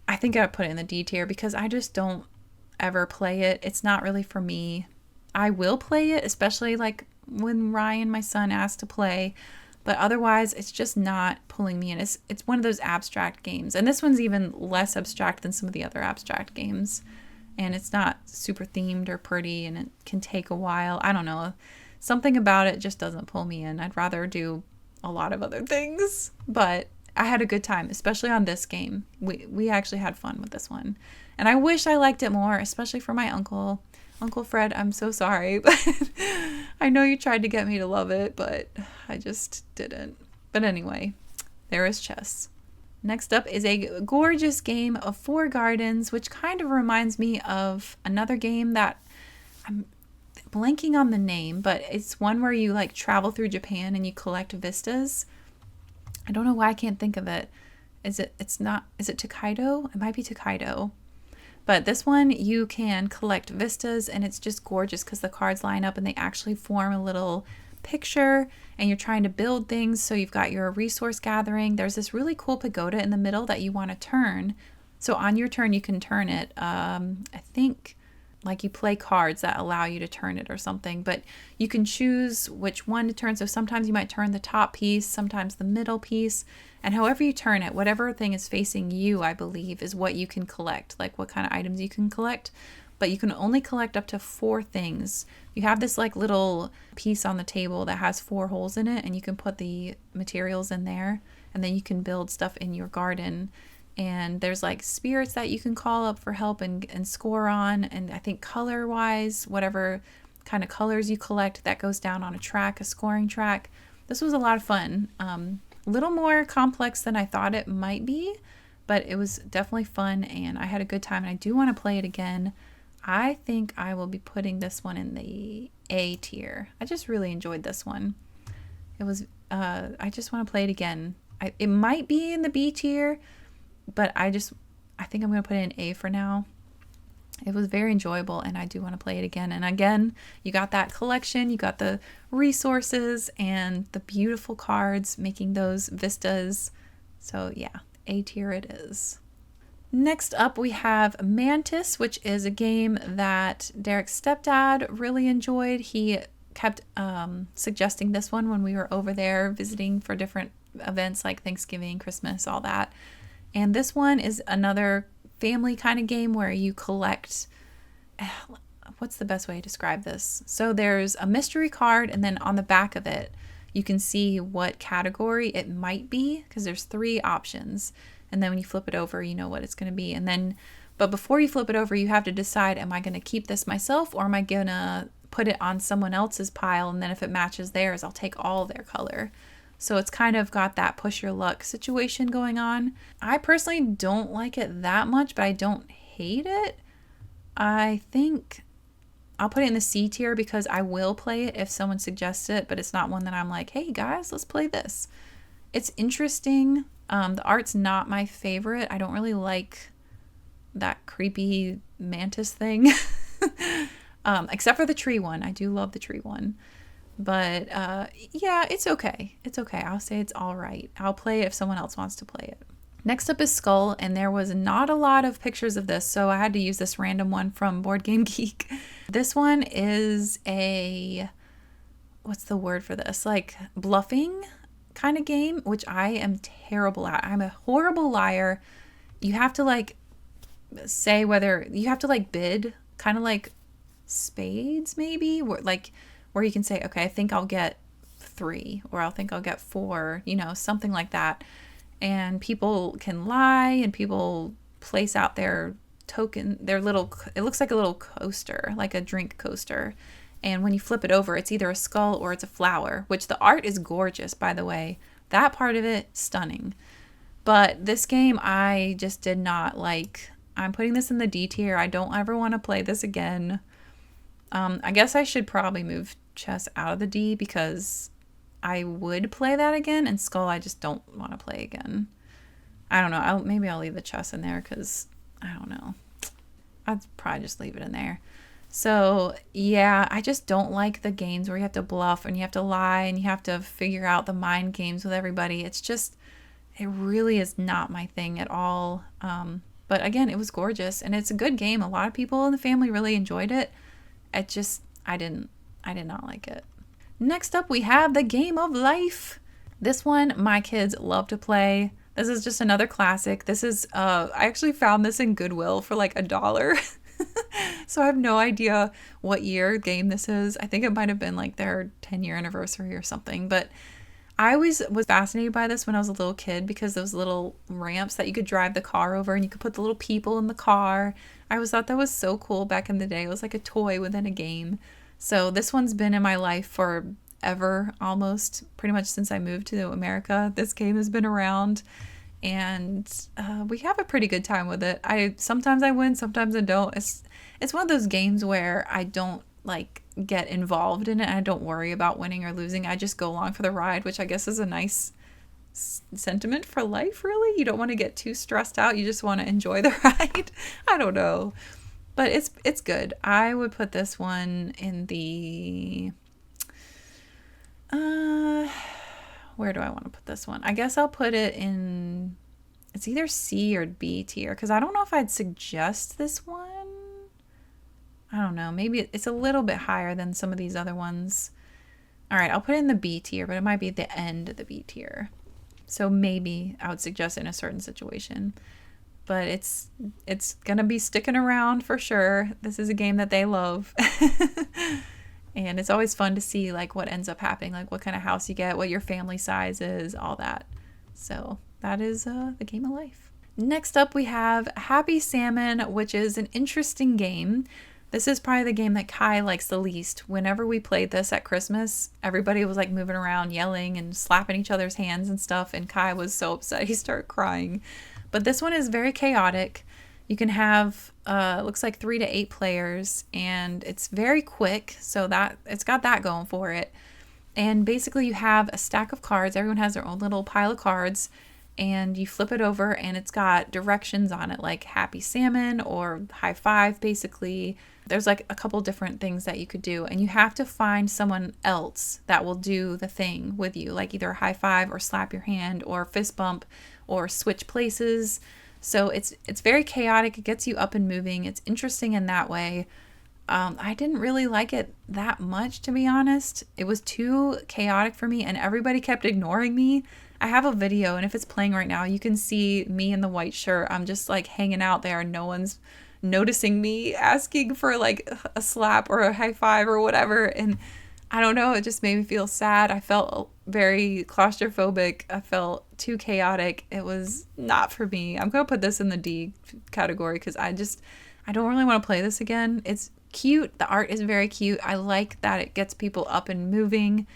I think I'd put it in the D tier because I just don't ever play it. It's not really for me. I will play it, especially like when Ryan, my son, asked to play, but otherwise it's just not pulling me in. It's one of those abstract games, and this one's even less abstract than some of the other abstract games, and it's not super themed or pretty, and it can take a while. I don't know, something about it just doesn't pull me in. I'd rather do a lot of other things, but I had a good time, especially on this game. We actually had fun with this one. And I wish I liked it more, especially for my uncle. Uncle Fred, I'm so sorry. But I know you tried to get me to love it, but I just didn't. But anyway, there is chess. Next up is a gorgeous game of 4 gardens, which kind of reminds me of another game that I'm blanking on the name, but it's one where you like travel through Japan and you collect vistas. I don't know why I can't think of it. Is it Tokaido? It might be Tokaido. But this one you can collect vistas and it's just gorgeous because the cards line up and they actually form a little picture and you're trying to build things. So you've got your resource gathering. There's this really cool pagoda in the middle that you want to turn. So on your turn you can turn it. I think like you play cards that allow you to turn it or something, but you can choose which one to turn. So sometimes you might turn the top piece, sometimes the middle piece, and however you turn it, whatever thing is facing you, I believe, is what you can collect, like what kind of items you can collect. But you can only collect up to 4 things. You have this like little piece on the table that has 4 holes in it, and you can put the materials in there, and then you can build stuff in your garden. And there's like spirits that you can call up for help and score on. And I think color wise, whatever kind of colors you collect, that goes down on a track, a scoring track. This was a lot of fun. A little more complex than I thought it might be, but it was definitely fun and I had a good time and I do want to play it again. I think I will be putting this one in the A tier. I just really enjoyed this one. It was, I just want to play it again. It might be in the B tier, but I think I'm going to put it in A for now. It was very enjoyable and I do want to play it again. And again, you got that collection, you got the resources and the beautiful cards making those vistas. So yeah, A tier it is. Next up we have Mantis, which is a game that Derek's stepdad really enjoyed. He kept suggesting this one when we were over there visiting for different events like Thanksgiving, Christmas, all that. And this one is another family kind of game where you collect, what's the best way to describe this? So there's a mystery card and then on the back of it, you can see what category it might be because there's 3 options. And then when you flip it over, you know what it's going to be. And then, but before you flip it over, you have to decide, am I going to keep this myself or am I going to put it on someone else's pile? And then if it matches theirs, I'll take all their color. So it's kind of got that push your luck situation going on. I personally don't like it that much, but I don't hate it. I think I'll put it in the C tier because I will play it if someone suggests it, but it's not one that I'm like, hey guys, let's play this. It's interesting. The art's not my favorite. I don't really like that creepy mantis thing, except for the tree one. I do love the tree one. But yeah, it's okay. It's okay. I'll say it's all right. I'll play it if someone else wants to play it. Next up is Skull, and there was not a lot of pictures of this, so I had to use this random one from Board Game Geek. This one is a, what's the word for this? Like bluffing kind of game, which I am terrible at. I'm a horrible liar. You have to like say whether, you have to like bid, kind of like spades maybe, where you can say, okay, I think I'll get 3 or I think I'll get 4, you know, something like that. And people can lie and people place out their token, their little, it looks like a little coaster, like a drink coaster. And when you flip it over, it's either a skull or it's a flower, which the art is gorgeous, by the way. That part of it, stunning. But this game, I just did not like. I'm putting this in the D tier. I don't ever want to play this again. I guess I should probably move chess out of the D because I would play that again, and Skull I just don't want to play again. I don't know. Maybe I'll leave the chess in there because I don't know. I'd probably just leave it in there. So yeah, I just don't like the games where you have to bluff and you have to lie and you have to figure out the mind games with everybody. It's just, it really is not my thing at all. But again, it was gorgeous and it's a good game. A lot of people in the family really enjoyed it. I did not like it. Next up, we have the Game of Life. This one, my kids love to play. This is just another classic. This is, I actually found this in Goodwill for like $1. So I have no idea what year game this is. I think it might have been like their 10-year anniversary or something. But I always was fascinated by this when I was a little kid because those little ramps that you could drive the car over and you could put the little people in the car. I always thought that was so cool back in the day. It was like a toy within a game. So this one's been in my life forever, almost pretty much since I moved to America. This game has been around and we have a pretty good time with it. Sometimes I win, sometimes I don't. It's one of those games where I don't like get involved in it. I don't worry about winning or losing. I just go along for the ride, which I guess is a nice sentiment for life, really. You don't want to get too stressed out. You just want to enjoy the ride. I don't know. But it's good. I would put this one in the where do I want to put this one? I guess I'll put it in, it's either C or B tier, because I don't know if I'd suggest this one. I don't know. Maybe it's a little bit higher than some of these other ones. All right, I'll put it in the B tier, but it might be at the end of the B tier. So maybe I would suggest it in a certain situation. But it's going to be sticking around for sure. This is a game that they love. And it's always fun to see like what ends up happening, like what kind of house you get, what your family size is, all that. So that is the game of life. Next up we have Happy Salmon, which is an interesting game. This is probably the game that Kai likes the least. Whenever we played this at Christmas, everybody was like moving around, yelling and slapping each other's hands and stuff, and Kai was so upset he started crying. But this one is very chaotic. You can have, looks like 3 to 8 players, and it's very quick, so that it's got that going for it. And basically you have a stack of cards. Everyone has their own little pile of cards, and you flip it over, and it's got directions on it, like Happy Salmon or High Five, basically. There's like a couple different things that you could do, and you have to find someone else that will do the thing with you, like either high five or slap your hand or fist bump or switch places. So it's very chaotic. It gets you up and moving. It's interesting in that way. I didn't really like it that much, to be honest. It was too chaotic for me, and everybody kept ignoring me. I have a video, and if it's playing right now, you can see me in the white shirt. I'm just like hanging out there, and no one's noticing me asking for like a slap or a high five or whatever. And I don't know, it just made me feel sad. I felt very claustrophobic. I felt too chaotic. It was not for me. I'm going to put this in the D category because I don't really want to play this again. It's cute. The art is very cute. I like that it gets people up and moving.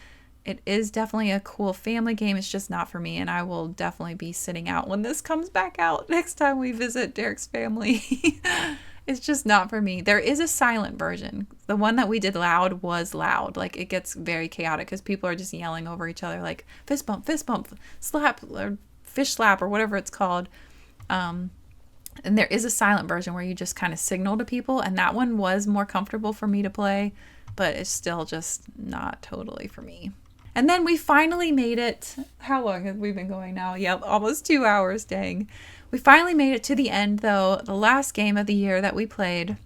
It is definitely a cool family game. It's just not for me, and I will definitely be sitting out when this comes back out next time we visit Derek's family. It's just not for me. There is a silent version. The one that we did loud was loud. Like, it gets very chaotic because people are just yelling over each other, like fist bump, slap, or fish slap, or whatever it's called. And there is a silent version where you just kind of signal to people, and that one was more comfortable for me to play, but it's still just not totally for me. And then we finally made it. How long have we been going now? Yeah, almost 2 hours, dang. We finally made it to the end, though. The last game of the year that we played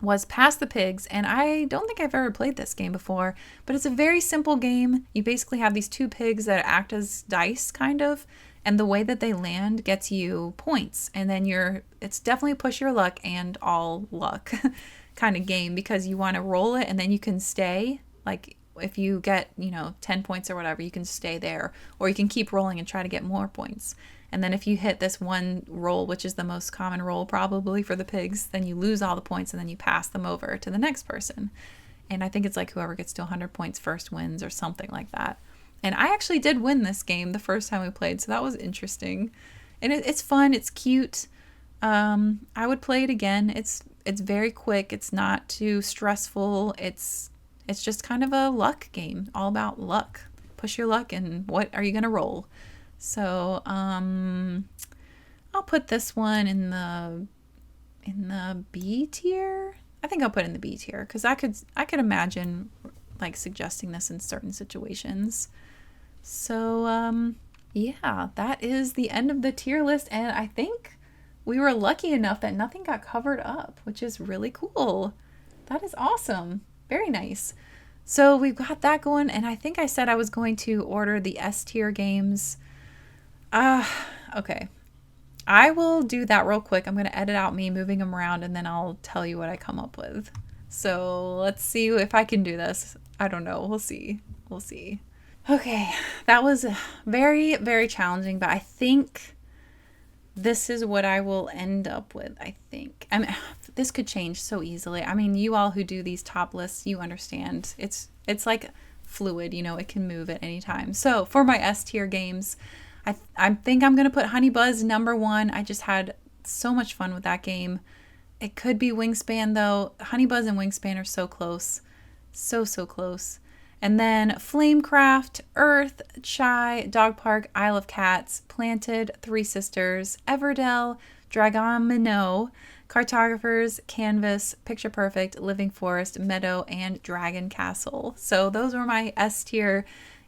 was Pass the Pigs, and I don't think I've ever played this game before, but it's a very simple game. You basically have these 2 pigs that act as dice, kind of, and the way that they land gets you points. And then it's definitely push your luck and all luck kind of game, because you want to roll it and then you can stay. Like, if you get, 10 points or whatever, you can stay there, or you can keep rolling and try to get more points. And then if you hit this one roll, which is the most common roll probably for the pigs, then you lose all the points and then you pass them over to the next person. And I think it's like whoever gets to 100 points first wins or something like that. And I actually did win this game the first time we played, so that was interesting. And it's fun, it's cute. I would play it again. It's very quick, it's not too stressful. It's just kind of a luck game, all about luck. Push your luck and what are you going to roll? So I'll put this one in the B tier. I think I'll put it in the B tier because I could imagine like suggesting this in certain situations. So yeah, that is the end of the tier list, and I think we were lucky enough that nothing got covered up, which is really cool. That is awesome. Very nice. So we've got that going, and I think I said I was going to order the S tier games. Okay. I will do that real quick. I'm going to edit out me moving them around, and then I'll tell you what I come up with. So let's see if I can do this. I don't know. We'll see. Okay. That was very, very challenging, but I think this is what I will end up with, I think. I mean, this could change so easily. I mean, you all who do these top lists, you understand. It's like fluid, it can move at any time. So for my S tier games, I think I'm going to put Honey Buzz number 1. I just had so much fun with that game. It could be Wingspan though. Honey Buzz and Wingspan are so close. So close. And then Flamecraft, Earth, Chai, Dog Park, Isle of Cats, Planted, Three Sisters, Everdell, Domino, Cartographers, Canvas, Picture Perfect, Living Forest, Meadow, and Dragon Castle. So those were my S tier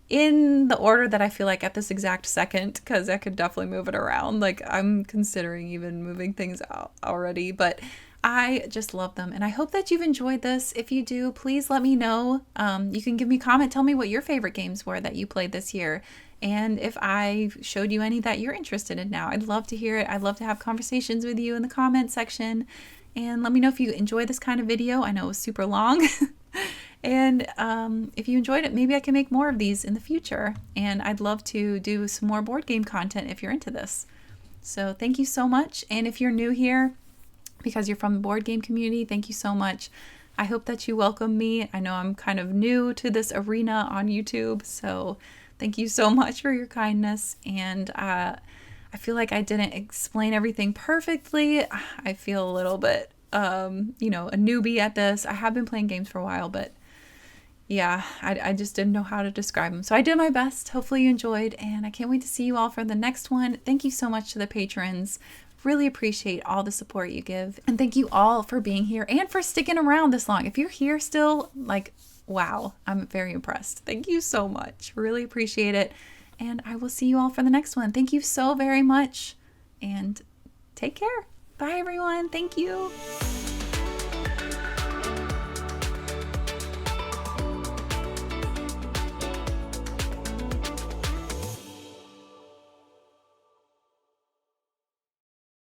in the order that I feel like at this exact second, because I could definitely move it around. Like I'm considering even moving things out already, but I just love them, and I hope that you've enjoyed this. If you do, please let me know. You can give me a comment, tell me what your favorite games were that you played this year, and if I showed you any that you're interested in now. I'd love to hear it. I'd love to have conversations with you in the comment section, and let me know if you enjoy this kind of video. I know it was super long. And if you enjoyed it, maybe I can make more of these in the future, and I'd love to do some more board game content if you're into this. So thank you so much, and if you're new here, because you're from the board game community, thank you so much. I hope that you welcome me. I know I'm kind of new to this arena on YouTube, so thank you so much for your kindness. And I feel like I didn't explain everything perfectly. I feel a little bit, you know, a newbie at this. I have been playing games for a while, but yeah, I just didn't know how to describe them. So I did my best. Hopefully you enjoyed, and I can't wait to see you all for the next one. Thank you so much to the patrons. Really appreciate all the support you give. And thank you all for being here and for sticking around this long. If you're here still, like, wow, I'm very impressed. Thank you so much. Really appreciate it. And I will see you all for the next one. Thank you so very much. And take care. Bye, everyone. Thank you.